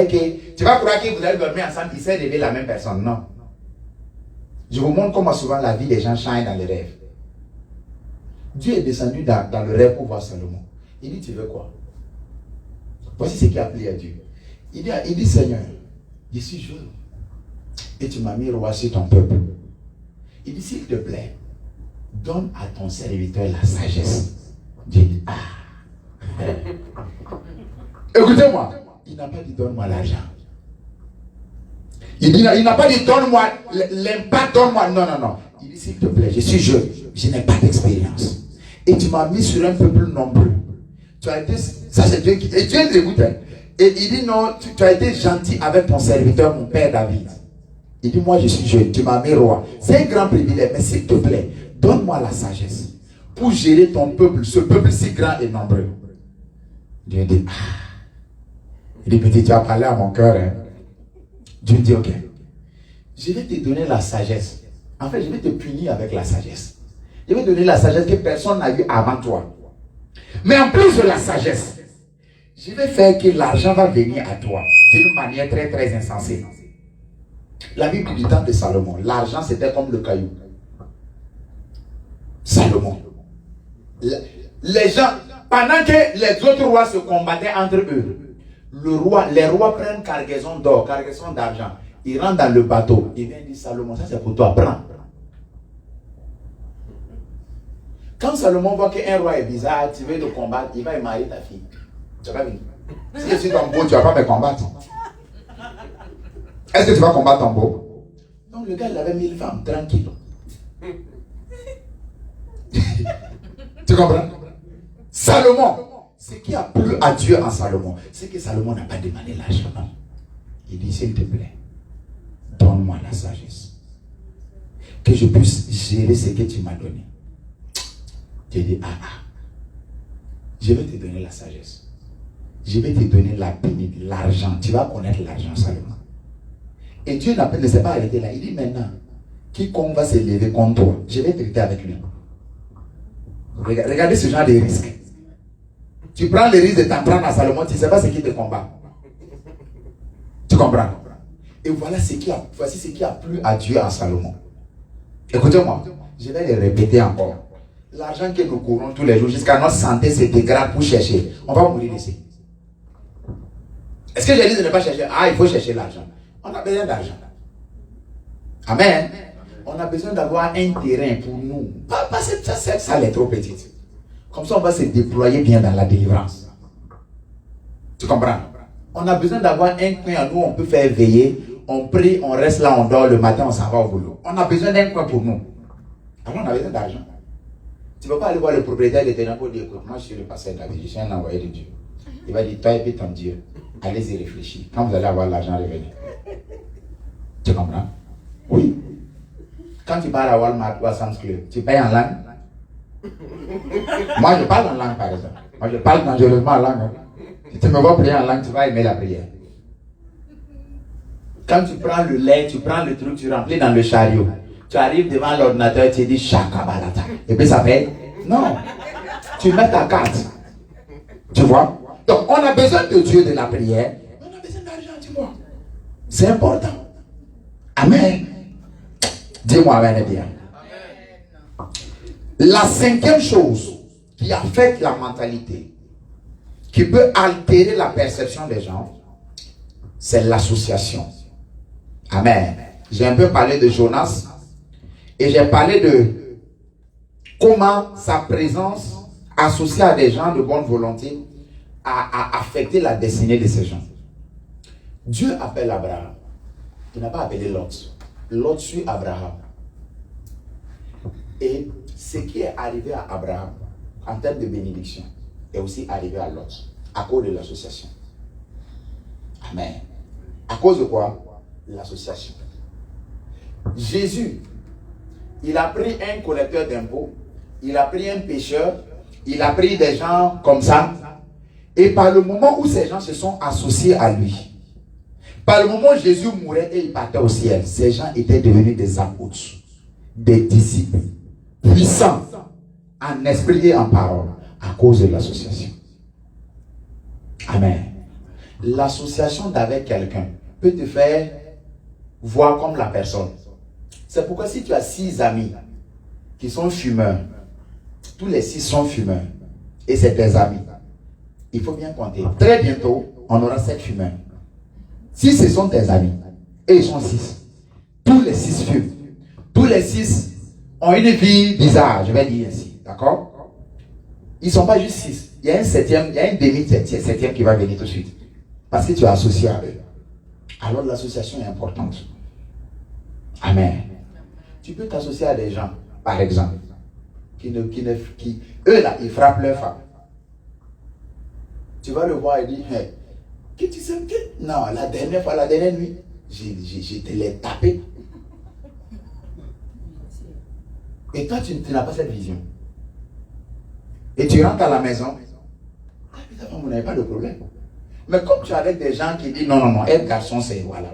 croire que vous allez dormir ensemble, il s'est réveillé la même personne. Non. Je vous montre comment souvent la vie des gens change dans les rêves. Dieu est descendu dans le rêve pour voir Salomon. Il dit, tu veux quoi? Voici ce qui a plu à Dieu. Il dit, Seigneur, je suis jeune. Et tu m'as mis roi sur ton peuple. Il dit, s'il te plaît, donne à ton serviteur la sagesse. Dieu dit, écoutez-moi, il n'a pas dit donne-moi l'argent. Il n'a pas dit donne-moi l'impact, donne-moi. Non. Il dit s'il te plaît, je suis jeune, je n'ai pas d'expérience. Et tu m'as mis sur un peuple nombreux. Tu as été, ça c'est Dieu qui. Et Dieu l'écoute. Et il dit non, tu as été gentil avec ton serviteur, mon père David. Il dit moi je suis jeune, tu m'as mis roi. C'est un grand privilège, mais s'il te plaît, donne-moi la sagesse pour gérer ton peuple, ce peuple si grand et nombreux. Dieu dit il dit petit, tu as parlé à mon cœur. Hein? Dieu dit ok, je vais te donner la sagesse. En fait, je vais te punir avec la sagesse. Je vais te donner la sagesse que personne n'a eu avant toi. Mais en plus de la sagesse, je vais faire que l'argent va venir à toi d'une manière très très insensée. La Bible du temps de Salomon, l'argent c'était comme le caillou. Salomon. Les gens, pendant que les autres rois se combattaient entre eux, les rois prennent cargaison d'or, cargaison d'argent. Ils rentrent dans le bateau. Ils viennent dire Salomon, ça c'est pour toi, prends. Quand Salomon voit qu'un roi est bizarre, tu veux le combattre, il va marier ta fille. Tu vas venir. Si je suis ton beau, tu ne vas pas me combattre. Est-ce que tu vas combattre ton beau? Donc le gars, il avait 1000 femmes, tranquille. Tu comprends? Salomon, ce qui a plu à Dieu en Salomon, c'est que Salomon n'a pas demandé l'argent. Il dit, s'il te plaît, donne-moi la sagesse. Que je puisse gérer ce que tu m'as donné. J'ai dit, je vais te donner la sagesse. Je vais te donner la pénible, l'argent. Tu vas connaître l'argent, Salomon. Et Dieu ne s'est pas arrêté là. Il dit maintenant, quiconque va se lever contre toi, je vais traiter avec lui. Regardez ce genre de risque. Tu prends le risque de t'en prendre à Salomon, tu ne sais pas ce qui te combat. Tu comprends? Et voici ce qui a plu à Dieu en Salomon. Écoutez-moi, je vais le répéter encore. L'argent que nous courons tous les jours jusqu'à notre santé se dégrade pour chercher. On va mourir ici. Est-ce que j'ai dit de ne pas chercher? Il faut chercher l'argent. On a besoin d'argent. Amen. On a besoin d'avoir un terrain pour nous. Parce que ça, elle est trop petite. Comme ça, on va se déployer bien dans la délivrance. Tu comprends? On a besoin d'avoir un coin à nous, on peut faire veiller. On prie, on reste là, on dort. Le matin, on s'en va au boulot. On a besoin d'un coin pour nous. Alors, on a besoin d'argent. Tu ne peux pas aller voir le propriétaire des terrains pour dire, écoute, moi je suis le pasteur David, je suis un envoyé de Dieu. Il va dire, toi et puis ton Dieu, allez-y réfléchir. Quand vous allez avoir l'argent, revenez. Tu comprends? Oui. Quand tu pars à Walmart ou à Sam's Club, tu payes en langue. Moi, je parle en langue, par exemple. Moi, je parle dangereusement en langue. Si tu me vois prier en langue, tu vas aimer la prière. Quand tu prends le lait, tu prends le truc, tu remplis dans le chariot. Tu arrives devant l'ordinateur, tu dis Shakabalata. Et puis ça paye. Non. Tu mets ta carte. Tu vois? Donc, on a besoin de Dieu, de la prière. On a besoin d'argent, tu vois. C'est important. Amen. Dis-moi Amen bien. La cinquième chose qui affecte la mentalité, qui peut altérer la perception des gens, c'est l'association. Amen. J'ai un peu parlé de Jonas et j'ai parlé de comment sa présence associée à des gens de bonne volonté a affecté la destinée de ces gens. Dieu appelle Abraham. Il n'a pas appelé Lot. Lot suit Abraham. Et ce qui est arrivé à Abraham en termes de bénédiction est aussi arrivé à Lot à cause de l'association. Amen. À cause de quoi? L'association. Jésus, il a pris un collecteur d'impôts, il a pris un pécheur, il a pris des gens comme ça. Et par le moment où ces gens se sont associés à lui, par le moment où Jésus mourait et il partait au ciel, ces gens étaient devenus des apôtres, des disciples, puissants en esprit et en parole, à cause de l'association. Amen. L'association d'avec quelqu'un peut te faire voir comme la personne. C'est pourquoi si tu as 6 amis qui sont fumeurs, tous les 6 sont fumeurs, et c'est tes amis, il faut bien compter. Très bientôt, on aura 7 fumeurs. Si ce sont tes amis, et ils sont 6, tous les 6 fument. Tous les 6 ont une vie bizarre, je vais dire ainsi. D'accord? Ils ne sont pas juste 6. Il y a un 7e, il y a un demi-7e qui va venir tout de suite. Parce que tu es associé à eux. Alors l'association est importante. Amen. Tu peux t'associer à des gens, par exemple, eux là, ils frappent leur femme. Tu vas le voir et dire, hey, que tu sais que... Non, la dernière nuit, je te l'ai tapé. Et toi, tu n'as pas cette vision. Et tu rentres à la maison. Ah, putain, on n'avait pas de problème. Mais comme tu es avec des gens qui disent, non, un garçon, c'est voilà.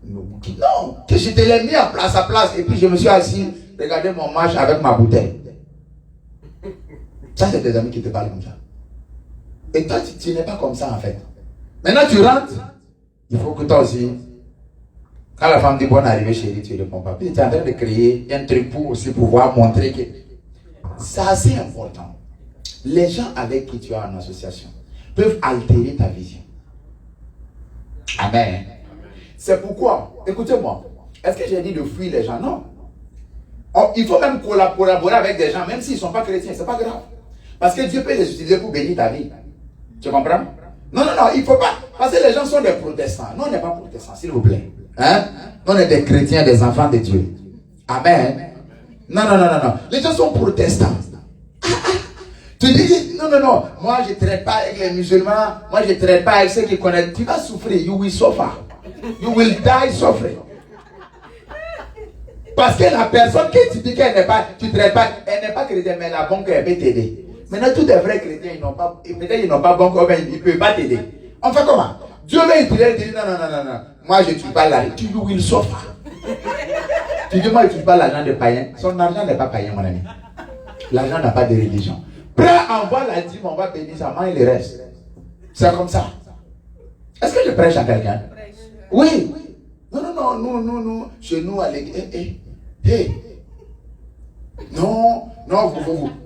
Non, que je te l'ai mis à place, et puis je me suis assis, regardez mon match avec ma bouteille. Ça, c'est tes amis qui te parlent comme ça. Et toi, tu n'es pas comme ça, en fait. Maintenant, tu rentres, il faut que toi aussi, quand la femme dit bonne arrivée chérie, tu ne réponds pas. Puis tu es en train de créer un truc pour aussi pouvoir montrer que c'est assez important. Les gens avec qui tu es en association peuvent altérer ta vision. Amen. C'est pourquoi, écoutez-moi, est-ce que j'ai dit de fuir les gens? Non. Il faut même collaborer avec des gens, même s'ils ne sont pas chrétiens, c'est pas grave. Parce que Dieu peut les utiliser pour bénir ta vie. Tu comprends? Non, il ne faut pas. Parce que les gens sont des protestants. Nous, on n'est pas protestants, s'il vous plaît. Hein? Nous, on est des chrétiens, des enfants de Dieu. Amen. Non. Les gens sont protestants. Tu dis, non. Moi, je ne traite pas avec les musulmans. Moi, je ne traite pas avec ceux qui connaissent. Tu vas souffrir. You will suffer. You will die suffering. Parce que la personne que tu dis qu'elle n'est pas, tu ne traites pas, elle n'est pas chrétienne, mais la banque, elle peut t'aider. Maintenant, tous les vrais chrétiens, peut-être ils n'ont pas banque, mais ils ne peuvent pas t'aider. On fait comment? Dieu va utiliser, il dit, non. Moi, je ne tue pas l'argent. Tu will suffer. Tu dis, moi, je ne tue pas l'argent de païen. Son argent n'est pas païen, mon ami. L'argent n'a pas de religion. Prends, envoie la dîme, on va bénir ça, mange le reste. C'est comme ça. Est-ce que je prêche à quelqu'un? Oui. Non. Chez nous, à l'église. Non,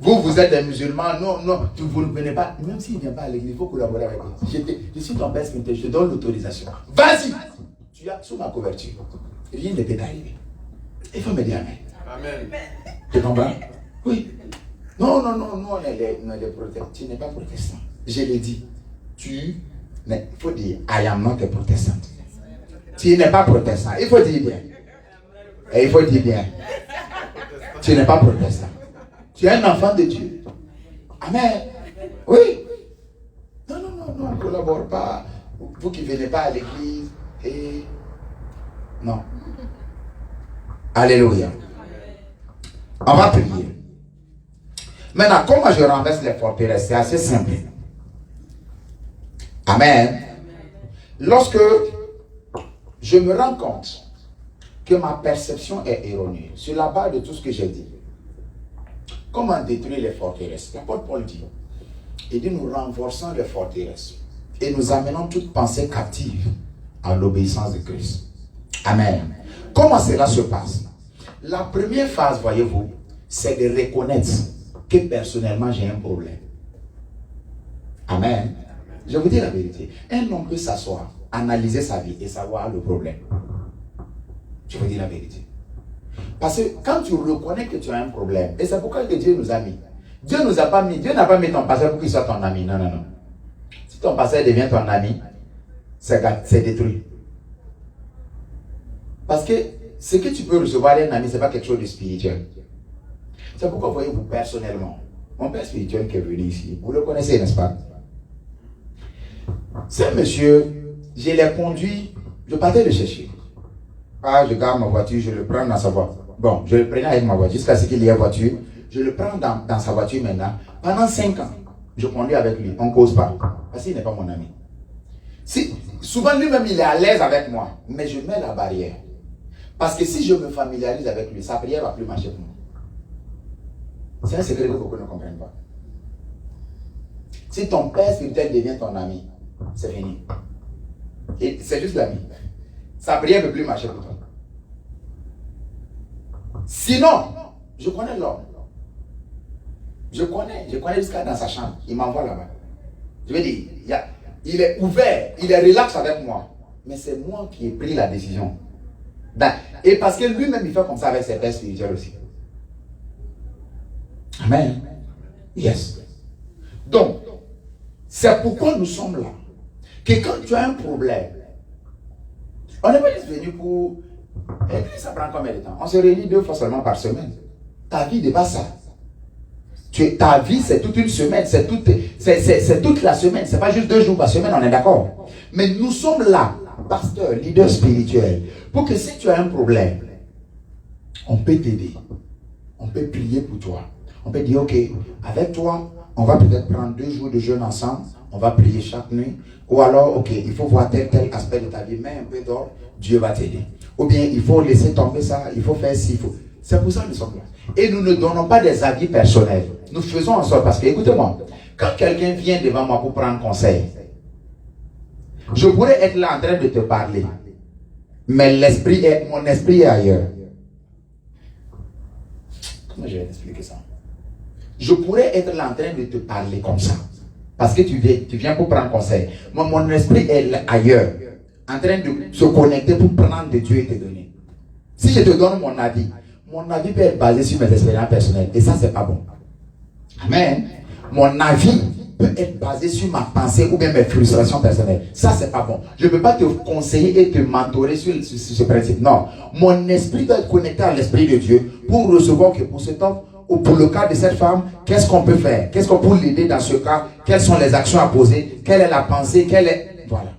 vous êtes des musulmans. Non, vous ne venez pas. Même s'il ne vient pas à l'église, il faut collaborer avec lui. Je suis ton père spirituel, je te donne l'autorisation. Vas-y. Tu as sous ma couverture. Rien ne peut t'arriver. Il faut me dire Amen. Tu comprends? Oui. Non, nous on est des protestants. Tu n'es pas protestant. Je l'ai dit. Il faut dire, I am not a protestant. Tu n'es pas protestant. Il faut dire bien. Et il faut dire bien. Tu n'es pas protestant. Tu es un enfant de Dieu. Amen. Oui. Non, on ne collabore pas. Vous qui ne venez pas à l'église. Non. Alléluia. On va prier. Maintenant, comment je renverse les forteresses? C'est assez simple. Amen. Lorsque je me rends compte que ma perception est erronée sur la base de tout ce que j'ai dit, comment détruire les forteresses? L'apôtre Paul dit, il dit, nous renforçons les forteresses et nous amenons toute pensée captive à l'obéissance de Christ. Amen. Comment cela se passe? La première phase, voyez-vous, c'est de reconnaître que personnellement j'ai un problème. Amen. Je vous dis la vérité. Un homme peut s'asseoir, analyser sa vie et savoir le problème. Je vous dis la vérité. Parce que quand tu reconnais que tu as un problème, et c'est pourquoi que Dieu nous a mis. Dieu n'a pas mis ton pasteur pour qu'il soit ton ami. Non, non, non. Si ton pasteur devient ton ami, c'est détruit. Parce que ce que tu peux recevoir d'un ami, ce n'est pas quelque chose de spirituel. C'est pourquoi, voyez-vous, personnellement, mon père spirituel qui est venu ici, vous le connaissez, n'est-ce pas? C'est monsieur, je l'ai conduit, je partais le chercher. Ah, je garde ma voiture, je le prends dans sa voiture. Bon, je le prenais avec ma voiture jusqu'à ce qu'il y ait voiture. Je le prends dans sa voiture maintenant. Pendant 5 ans, je conduis avec lui, on ne cause pas. Parce qu'il n'est pas mon ami. Souvent, lui-même, il est à l'aise avec moi, mais je mets la barrière. Parce que si je me familiarise avec lui, sa prière ne va plus marcher pour moi. C'est un secret que beaucoup ne comprennent pas. Si ton père spirituel devient ton ami, c'est fini. Et c'est juste l'ami. Sa prière ne peut plus marcher pour toi. Sinon, je connais l'homme. Je connais jusqu'à dans sa chambre. Il m'envoie là-bas. Je veux dire, il est ouvert, il est relax avec moi. Mais c'est moi qui ai pris la décision. Et parce que lui-même, il fait comme ça avec ses pères spirituels aussi. Amen. Yes. Donc, c'est pourquoi nous sommes là. Que quand tu as un problème, on n'est pas juste venu pour... Et puis ça prend combien de temps? On se réunit 2 fois seulement par semaine. Ta vie n'est pas ça. Ta vie, c'est toute une semaine. C'est toute la semaine. C'est pas juste 2 jours par semaine, on est d'accord. Mais nous sommes là, pasteurs, leaders spirituels, pour que si tu as un problème, on peut t'aider. On peut prier pour toi. On peut dire, ok, avec toi, on va peut-être prendre 2 jours de jeûne ensemble. On va prier chaque nuit. Ou alors, ok, il faut voir tel aspect de ta vie. Mets un peu d'or, Dieu va t'aider. Ou bien, il faut laisser tomber ça, il faut faire ci, il faut... C'est pour ça que nous sommes là. Et nous ne donnons pas des avis personnels. Nous faisons en sorte, parce que, écoutez-moi, quand quelqu'un vient devant moi pour prendre conseil, je pourrais être là en train de te parler, mais mon esprit est ailleurs. Comment je vais t'expliquer ça? Je pourrais être là en train de te parler comme ça, parce que tu viens pour prendre conseil. Moi, mon esprit est ailleurs, en train de se connecter pour prendre de Dieu et te donner. Si je te donne mon avis peut être basé sur mes expériences personnelles. Et ça, c'est pas bon. Amen. Mon avis peut être basé sur ma pensée ou bien mes frustrations personnelles. Ça, c'est pas bon. Je ne peux pas te conseiller et te mentorer sur ce principe. Non. Mon esprit doit être connecté à l'esprit de Dieu pour recevoir que pour cet homme ou pour le cas de cette femme, qu'est-ce qu'on peut faire? Qu'est-ce qu'on peut l'aider dans ce cas? Quelles sont les actions à poser? Quelle est la pensée? Voilà.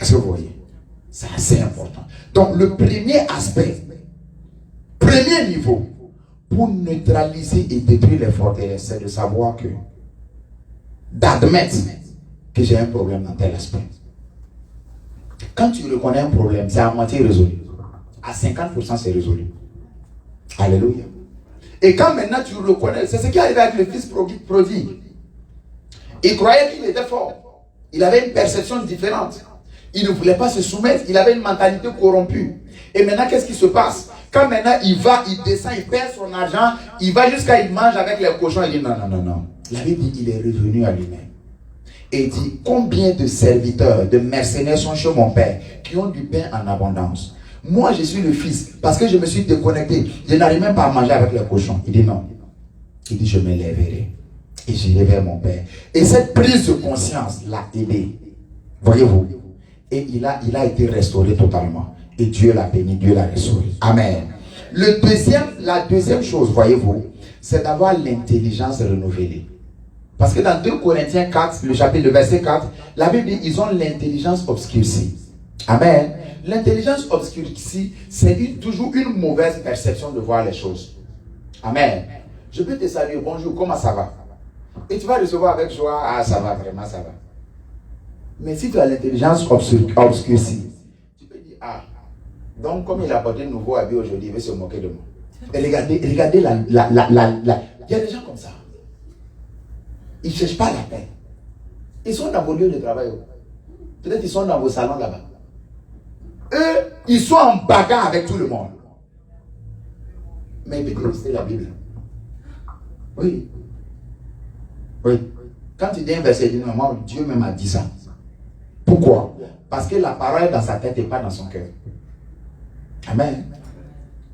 Est-ce que vous voyez? C'est assez important. Donc, le premier aspect, premier niveau, pour neutraliser et détruire les forteresses, c'est de savoir que, d'admettre que j'ai un problème dans tel aspect. Quand tu reconnais un problème, c'est à moitié résolu. À 50%, c'est résolu. Alléluia. Et quand maintenant tu reconnais, c'est ce qui est arrivé avec le fils prodigue. Il croyait qu'il était fort. Il avait une perception différente. Il ne voulait pas se soumettre. Il avait une mentalité corrompue. Et maintenant, qu'est-ce qui se passe? Quand maintenant il va, il descend, il perd son argent, il va jusqu'à il mange avec les cochons, il dit non. La Bible dit qu'il est revenu à lui-même. Et il dit, combien de serviteurs, de mercenaires sont chez mon père qui ont du pain en abondance? Moi, je suis le fils, parce que je me suis déconnecté. Je n'arrive même pas à manger avec les cochons. Il dit non. Il dit, je me lèverai et j'irai vers mon père. Et cette prise de conscience l'a aidé. Voyez-vous? Et il a été restauré totalement. Et Dieu l'a béni, Dieu l'a restauré. Amen. La deuxième chose, voyez-vous, c'est d'avoir l'intelligence renouvelée. Parce que dans 2 Corinthiens 4, le verset 4, la Bible dit, ils ont l'intelligence obscurcie. Amen. L'intelligence obscure ici, c'est toujours une mauvaise perception de voir les choses. Amen. Je peux te saluer, bonjour, comment ça va? Et tu vas recevoir avec joie, ah ça va, vraiment ça va. Mais si tu as l'intelligence obscurcie, tu peux dire, ah, donc comme il a porté de nouveau habit aujourd'hui, il veut se moquer de moi. Et regardez, il y a des gens comme ça. Ils ne cherchent pas la paix. Ils sont dans vos lieux de travail. Peut-être ils sont dans vos salons là-bas. Eux, ils sont en bagarre avec tout le monde. Mais ils peuvent réciter la Bible. Oui. Oui. Quand tu dis un verset, il dit non, Dieu même a dit ça. Pourquoi? Parce que la parole est dans sa tête et pas dans son cœur. Amen.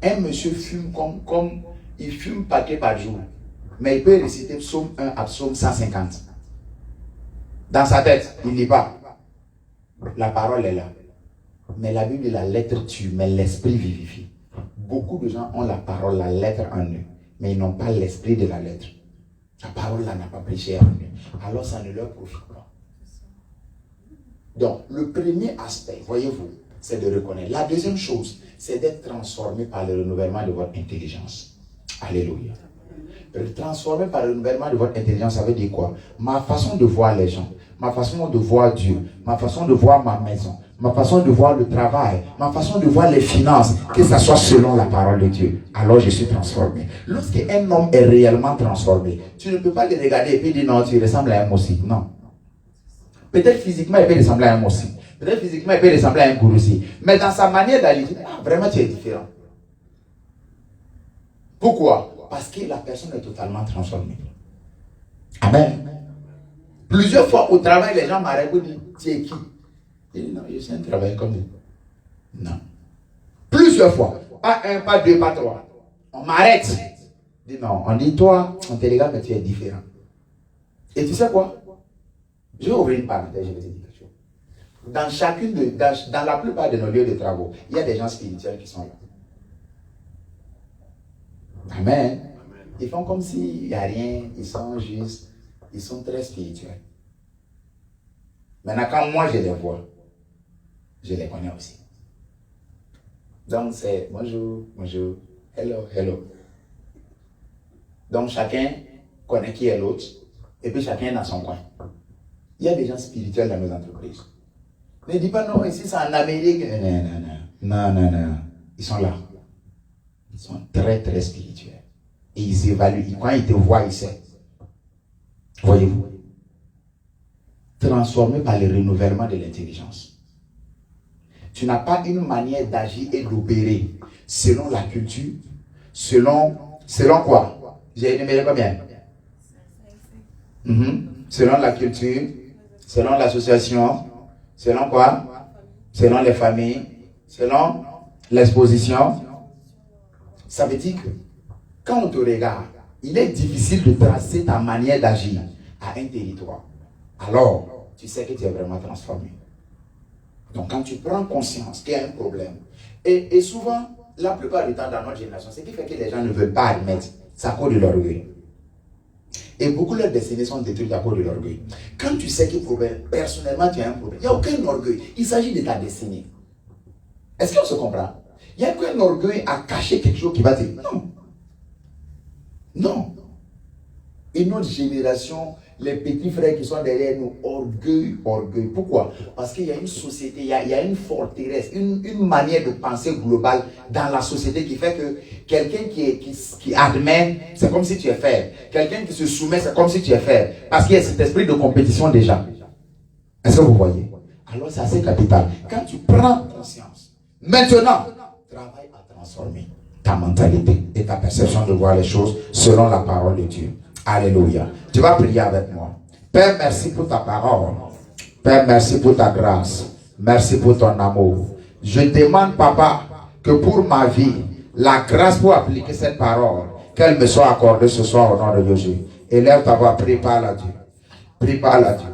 Un monsieur fume comme il fume paquet par jour. Mais il peut réciter psaume 1 à psaume 150. Dans sa tête, il ne lit pas. La parole est là. Mais la Bible, la lettre tue, mais l'esprit vivifie. Beaucoup de gens ont la parole, la lettre en eux, mais ils n'ont pas l'esprit de la lettre. La parole là n'a pas prêché en eux. Alors ça ne leur profite pas. Donc, le premier aspect, voyez-vous, c'est de reconnaître. La deuxième chose, c'est d'être transformé par le renouvellement de votre intelligence. Alléluia. Transformé par le renouvellement de votre intelligence, ça veut dire quoi? Ma façon de voir les gens, ma façon de voir Dieu, ma façon de voir ma maison, ma façon de voir le travail, ma façon de voir les finances, que ça soit selon la parole de Dieu. Alors je suis transformé. Lorsqu'un homme est réellement transformé, tu ne peux pas le regarder et puis dire non, tu ressembles à un moussi. Non. Peut-être physiquement, il peut ressembler à un moussi. Peut-être physiquement, il peut ressembler à un gourou-si. Mais dans sa manière d'aller, vraiment tu es différent. Pourquoi? Parce que la personne est totalement transformée. Amen. Plusieurs fois au travail, les gens m'arrêtent et disent, tu es qui? Je dis non, je suis un travailleur comme vous. Non. Plusieurs fois. Pas un, pas deux, pas trois. On m'arrête. Je dis non, on dit toi, on te regarde, mais tu es différent. Et tu sais quoi? Je vais ouvrir une parenthèse, je vais te dire quelque chose. Dans la plupart de nos lieux de travaux, il y a des gens spirituels qui sont là. Amen. Ils font comme s'il n'y a rien, ils sont juste, ils sont très spirituels. Maintenant, quand moi je les vois, je les connais aussi. Donc c'est bonjour, bonjour, hello, hello. Donc chacun connaît qui est l'autre, et puis chacun est dans son coin. Il y a des gens spirituels dans nos entreprises. Ne dis pas non, ici c'est en Amérique. Non. Ils sont là. Ils sont très, très spirituels. Et ils évaluent. Quand ils te voient, ils savent. Voyez-vous? Transformé par le renouvellement de l'intelligence. Tu n'as pas une manière d'agir et d'opérer selon la culture, selon quoi? J'ai énuméré combien? Selon la culture, selon l'association, selon quoi? Selon les familles, selon l'exposition. Ça veut dire que quand on te regarde, il est difficile de tracer ta manière d'agir à un territoire. Alors, tu sais que tu es vraiment transformé. Donc, quand tu prends conscience qu'il y a un problème, et souvent, la plupart du temps dans notre génération, ce qui fait que les gens ne veulent pas admettre, c'est à cause de l'orgueil. Et beaucoup de leurs destinées sont détruites à cause de l'orgueil. Quand tu sais que personnellement tu as un problème, il n'y a aucun orgueil. Il s'agit de ta destinée. Est-ce qu'on se comprend? Il n'y a qu'un orgueil à cacher quelque chose qui va te... Non. Non. Et notre génération, les petits frères qui sont derrière nous, orgueil. Pourquoi? Parce qu'il y a une société, il y a une forteresse, une manière de penser globale dans la société qui fait que quelqu'un qui admet, c'est comme si tu es faible. Quelqu'un qui se soumet, c'est comme si tu es faible. Parce qu'il y a cet esprit de compétition déjà. Est-ce que vous voyez? Alors c'est assez capital. Quand tu prends conscience, maintenant, travaille à transformer ta mentalité et ta perception de voir les choses selon la parole de Dieu. Alléluia. Tu vas prier avec moi. Père, merci pour ta parole. Père, merci pour ta grâce. Merci pour ton amour. Je demande, Papa, que pour ma vie, la grâce pour appliquer cette parole, qu'elle me soit accordée ce soir au nom de Jésus. Élève ta voix, prie par la Dieu. Prie par la Dieu.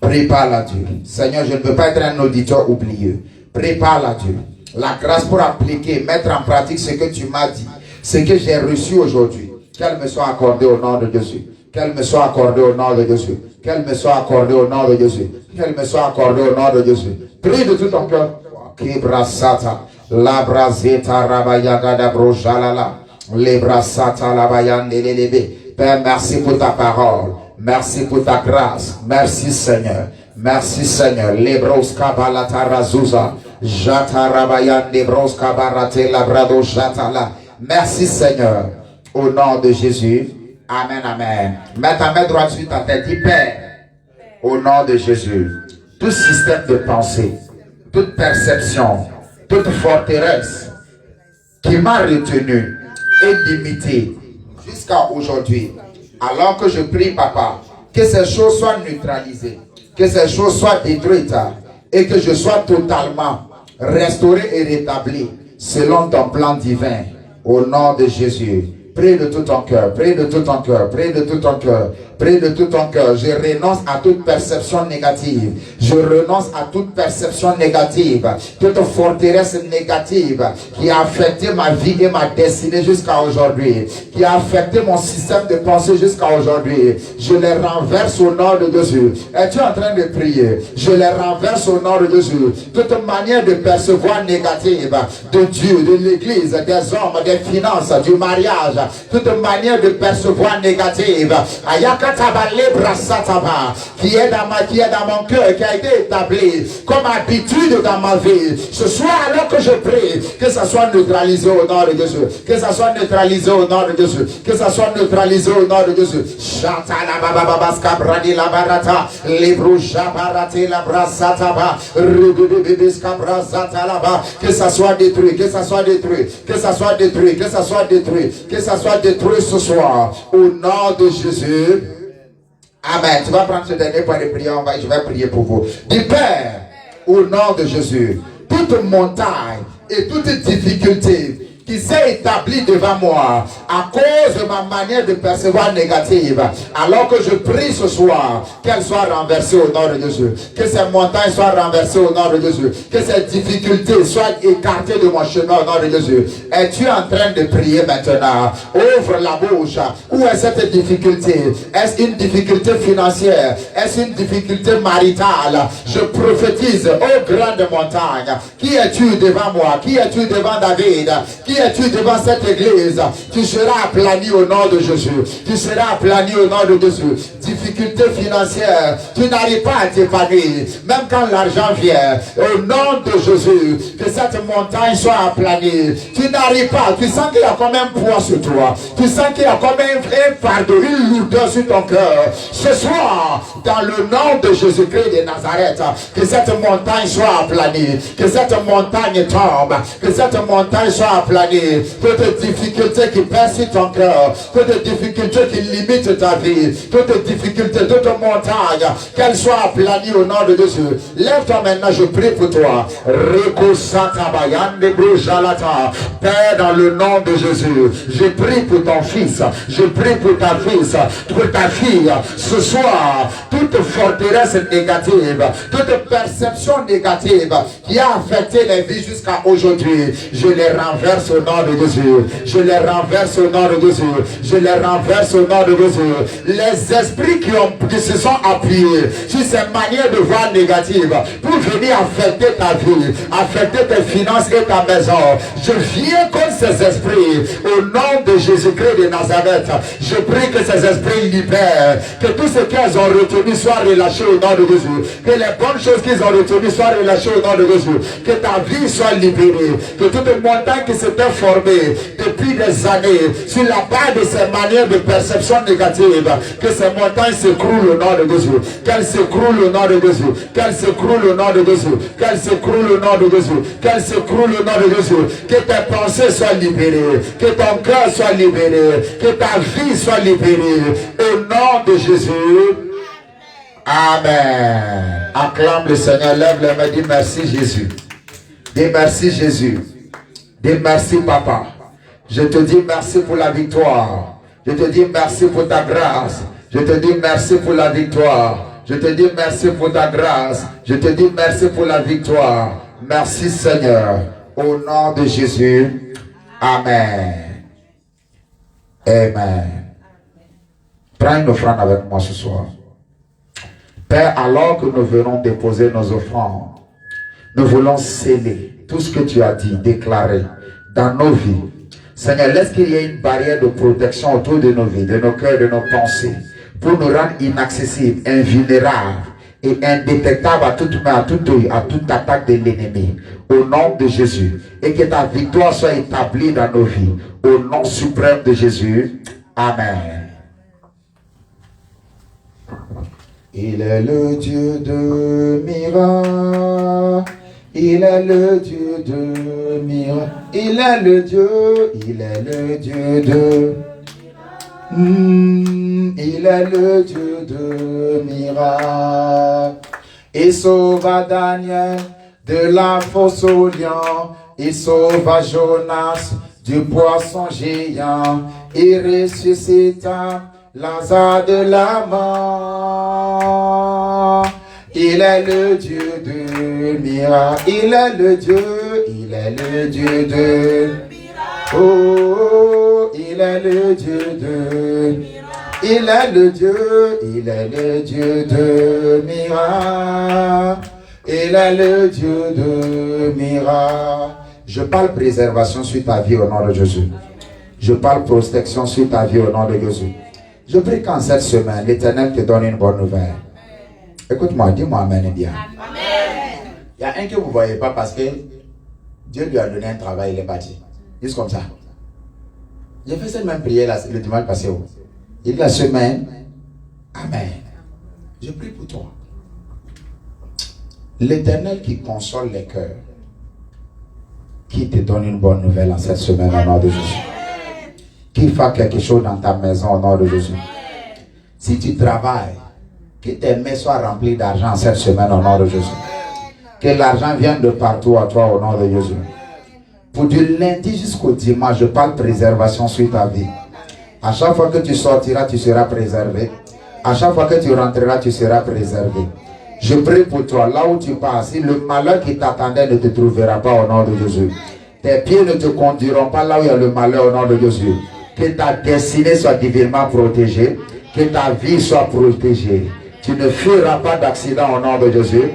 Prie par la Dieu. Seigneur, je ne veux pas être un auditeur oublieux. Prie par la Dieu. La grâce pour appliquer, mettre en pratique ce que tu m'as dit, ce que j'ai reçu aujourd'hui. Qu'elle me soit accordée au nom de Jésus. Qu'elle me soit accordée au nom de Jésus. Qu'elle me soit accordée au nom de Jésus. Qu'elle me soit accordée au nom de Jésus. Prie de tout ton cœur. Kibrasata, Labrazeta Rabayagada Brojalala, Lebrasata Labayande Lelebe. Père, merci pour ta parole. Merci pour ta grâce. Merci Seigneur. Merci Seigneur. Lebroska Balata Razuza, Jata Rabayande Broska Barate Labrado Jatala. Merci Seigneur. Au nom de Jésus. Amen, amen. Mets ta main droite sur ta tête. Dis Père, au nom de Jésus, tout système de pensée, toute perception, toute forteresse qui m'a retenu et limité jusqu'à aujourd'hui, alors que je prie, Papa, que ces choses soient neutralisées, que ces choses soient détruites et que je sois totalement restauré et rétabli selon ton plan divin, au nom de Jésus. Prie de tout ton cœur, prie de tout ton cœur, prie de tout ton cœur, prie de tout ton cœur. Je renonce à toute perception négative. Je renonce à toute perception négative, toute forteresse négative qui a affecté ma vie et ma destinée jusqu'à aujourd'hui, qui a affecté mon système de pensée jusqu'à aujourd'hui. Je les renverse au nom de Jésus. Es-tu en train de prier? Je les renverse au nom de Jésus. Toute manière de percevoir négative de Dieu, de l'église, des hommes, des finances, du mariage, toute manière de percevoir négative, qui est dans mon cœur, qui a été établi comme habitude dans ma vie. Ce soir, alors que je prie, que ça soit neutralisé au nom de Jésus, que ça soit neutralisé au nom de Jésus, que ça soit neutralisé au nom de Jésus. Que ça soit détruit, que ça soit détruit, que ça soit détruit, que ça soit détruit, que ça soit détruit ce soir, au nom de Jésus. Amen. Tu vas prendre ce dernier point de prière, je vais prier pour vous. Dis Père, au nom de Jésus, toute montagne et toute difficulté qui s'est établie devant moi à cause de ma manière de percevoir négative, alors que je prie ce soir, qu'elle soit renversée au nom de Jésus, que ces montagnes soient renversées au nom de Jésus, que ces difficultés soient écartées de mon chemin au nom de Jésus. Es-tu en train de prier maintenant? Ouvre la bouche. Où est cette difficulté? Est-ce une difficulté financière? Est-ce une difficulté maritale? Je prophétise aux grandes montagnes. Qui es-tu devant moi? Qui es-tu devant David? Qui es-tu devant cette église? Tu seras aplani au nom de Jésus. Tu seras aplani au nom de Jésus. Difficulté financière, tu n'arrives pas à t'épanouir. Même quand l'argent vient, au nom de Jésus, que cette montagne soit aplanie. Tu n'arrives pas, tu sens qu'il y a comme un poids sur toi. Tu sens qu'il y a comme un fardeau, une lourdeur sur ton cœur. Ce soir, dans le nom de Jésus-Christ de Nazareth, que cette montagne soit aplanie. Que cette montagne tombe. Que cette montagne soit aplanie. Toute difficulté qui pèse sur ton cœur, toute difficulté qui limite ta vie, toute difficulté, toute montagne, qu'elle soit aplanie au nom de Jésus. Lève-toi maintenant, je prie pour toi. Père, dans le nom de Jésus, je prie pour ton fils, je prie pour ta fille. Ce soir, toute forteresse négative, toute perception négative qui a affecté les vies jusqu'à aujourd'hui, je les renverse au nom de Jésus. Je les renverse au nom de Jésus. Je les renverse au nom de Jésus. Les esprits qui se sont appuyés sur ces manières de voir négatives pour venir affecter ta vie, affecter tes finances et ta maison, je viens contre ces esprits au nom de Jésus-Christ de Nazareth. Je prie que ces esprits libèrent, que tout ce qu'ils ont retenu soit relâché au nom de Jésus, que les bonnes choses qu'ils ont retenues soient relâchées au nom de Jésus, que ta vie soit libérée, que toute montagne qui s'était formée depuis des années sur la base de ces manières de perception négative, que ces montagnes s'écroulent au nom de Jésus, qu'elles s'écroulent au nom de Jésus, qu'elles s'écroulent au nom de Jésus, qu'elles s'écroulent au nom de Jésus, qu'elles s'écroulent au nom de Jésus, que tes pensées soient libérées, que ton cœur soit libéré, que ta vie soit libérée au nom de Jésus. Amen. Acclame le Seigneur, lève les mains, dis merci Jésus. Dis merci Jésus. Dis merci Papa. Je te dis merci pour la victoire. Je te dis merci pour ta grâce. Je te dis merci pour la victoire. Je te dis merci pour ta grâce. Je te dis merci pour la victoire. Merci Seigneur. Au nom de Jésus. Amen. Amen. Prends une offrande avec moi ce soir. Père, alors que nous venons déposer nos offrandes, nous voulons sceller tout ce que tu as dit, déclaré dans nos vies. Seigneur, laisse qu'il y ait une barrière de protection autour de nos vies, de nos cœurs, de nos pensées, pour nous rendre inaccessibles, invulnérables et indétectables à toute main, à toute œil, à toute attaque de l'ennemi. Au nom de Jésus. Et que ta victoire soit établie dans nos vies. Au nom suprême de Jésus. Amen. Il est le Dieu de miracles. Il est le Dieu de miracles. Il est le Dieu de... il est le Dieu de miracles. Il sauva Daniel de la fosse au lion. Il sauva Jonas du poisson géant. Il ressuscita Lazare de la mort. Il est le Dieu de miracles. Il est le Dieu de... Oh, il est le Dieu de... Il est le Dieu de miracles. Il est le Dieu de miracles. Je parle préservation sur ta vie au nom de Jésus. Je parle protection sur ta vie au nom de Jésus. Je prie qu'en cette semaine, l'Éternel te donne une bonne nouvelle. Écoute-moi, dis-moi Amen bien. Amen. Il y a un que vous ne voyez pas parce que Dieu lui a donné un travail, il est parti. Juste comme ça. J'ai fait cette même prière le dimanche passé. Il dit la semaine, Amen. Je prie pour toi. L'Éternel qui console les cœurs, qui te donne une bonne nouvelle en cette semaine au nom de Jésus. Qui fasse quelque chose dans ta maison au nom de Jésus. Si tu travailles, que tes mains soient remplies d'argent cette semaine au nom de Jésus. Que l'argent vienne de partout à toi au nom de Jésus. Pour du lundi jusqu'au dimanche, je parle préservation sur ta vie. À chaque fois que tu sortiras, tu seras préservé. À chaque fois que tu rentreras, tu seras préservé. Je prie pour toi, là où tu passes, si le malheur qui t'attendait ne te trouvera pas au nom de Jésus. Tes pieds ne te conduiront pas là où il y a le malheur au nom de Jésus. Que ta destinée soit divinement protégée. Que ta vie soit protégée. Tu ne feras pas d'accident au nom de Jésus.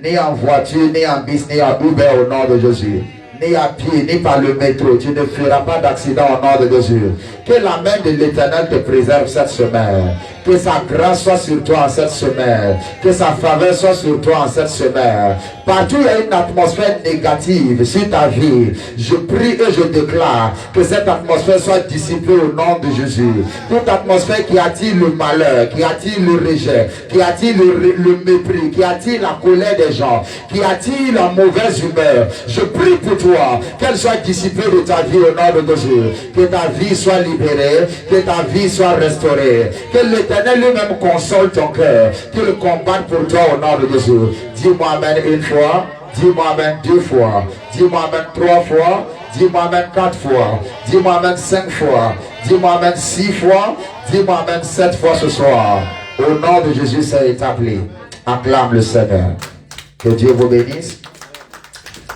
Ni en voiture, ni en bus, ni en Uber au nom de Jésus. Ni à pied, ni par le métro. Tu ne feras pas d'accident au nom de Jésus. Que la main de l'Éternel te préserve cette semaine. Que sa grâce soit sur toi en cette semaine. Que sa faveur soit sur toi en cette semaine. Partout il y a une atmosphère négative sur ta vie. Je prie et je déclare que cette atmosphère soit dissipée au nom de Jésus. Toute atmosphère qui attire le malheur, qui attire le rejet, qui attire le mépris, qui attire la colère des gens, qui attire la mauvaise humeur. Je prie pour toi qu'elle soit dissipée de ta vie au nom de Jésus. Que ta vie soit libérée, que ta vie soit restaurée. Que l'Éternel lui-même console ton cœur, qu'il combatte pour toi au nom de Jésus. Dis-moi Amen une fois, dis-moi Amen 2 fois, dis-moi Amen 3 fois, dis-moi Amen 4 fois, dis-moi Amen 5 fois, dis-moi Amen 6 fois, dis-moi Amen 7 fois ce soir. Au nom de Jésus, c'est établi. Acclame le Seigneur. Que Dieu vous bénisse.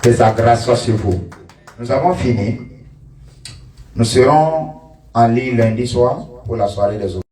Que sa grâce soit sur vous. Nous avons fini. Nous serons en ligne lundi soir pour la soirée des autres.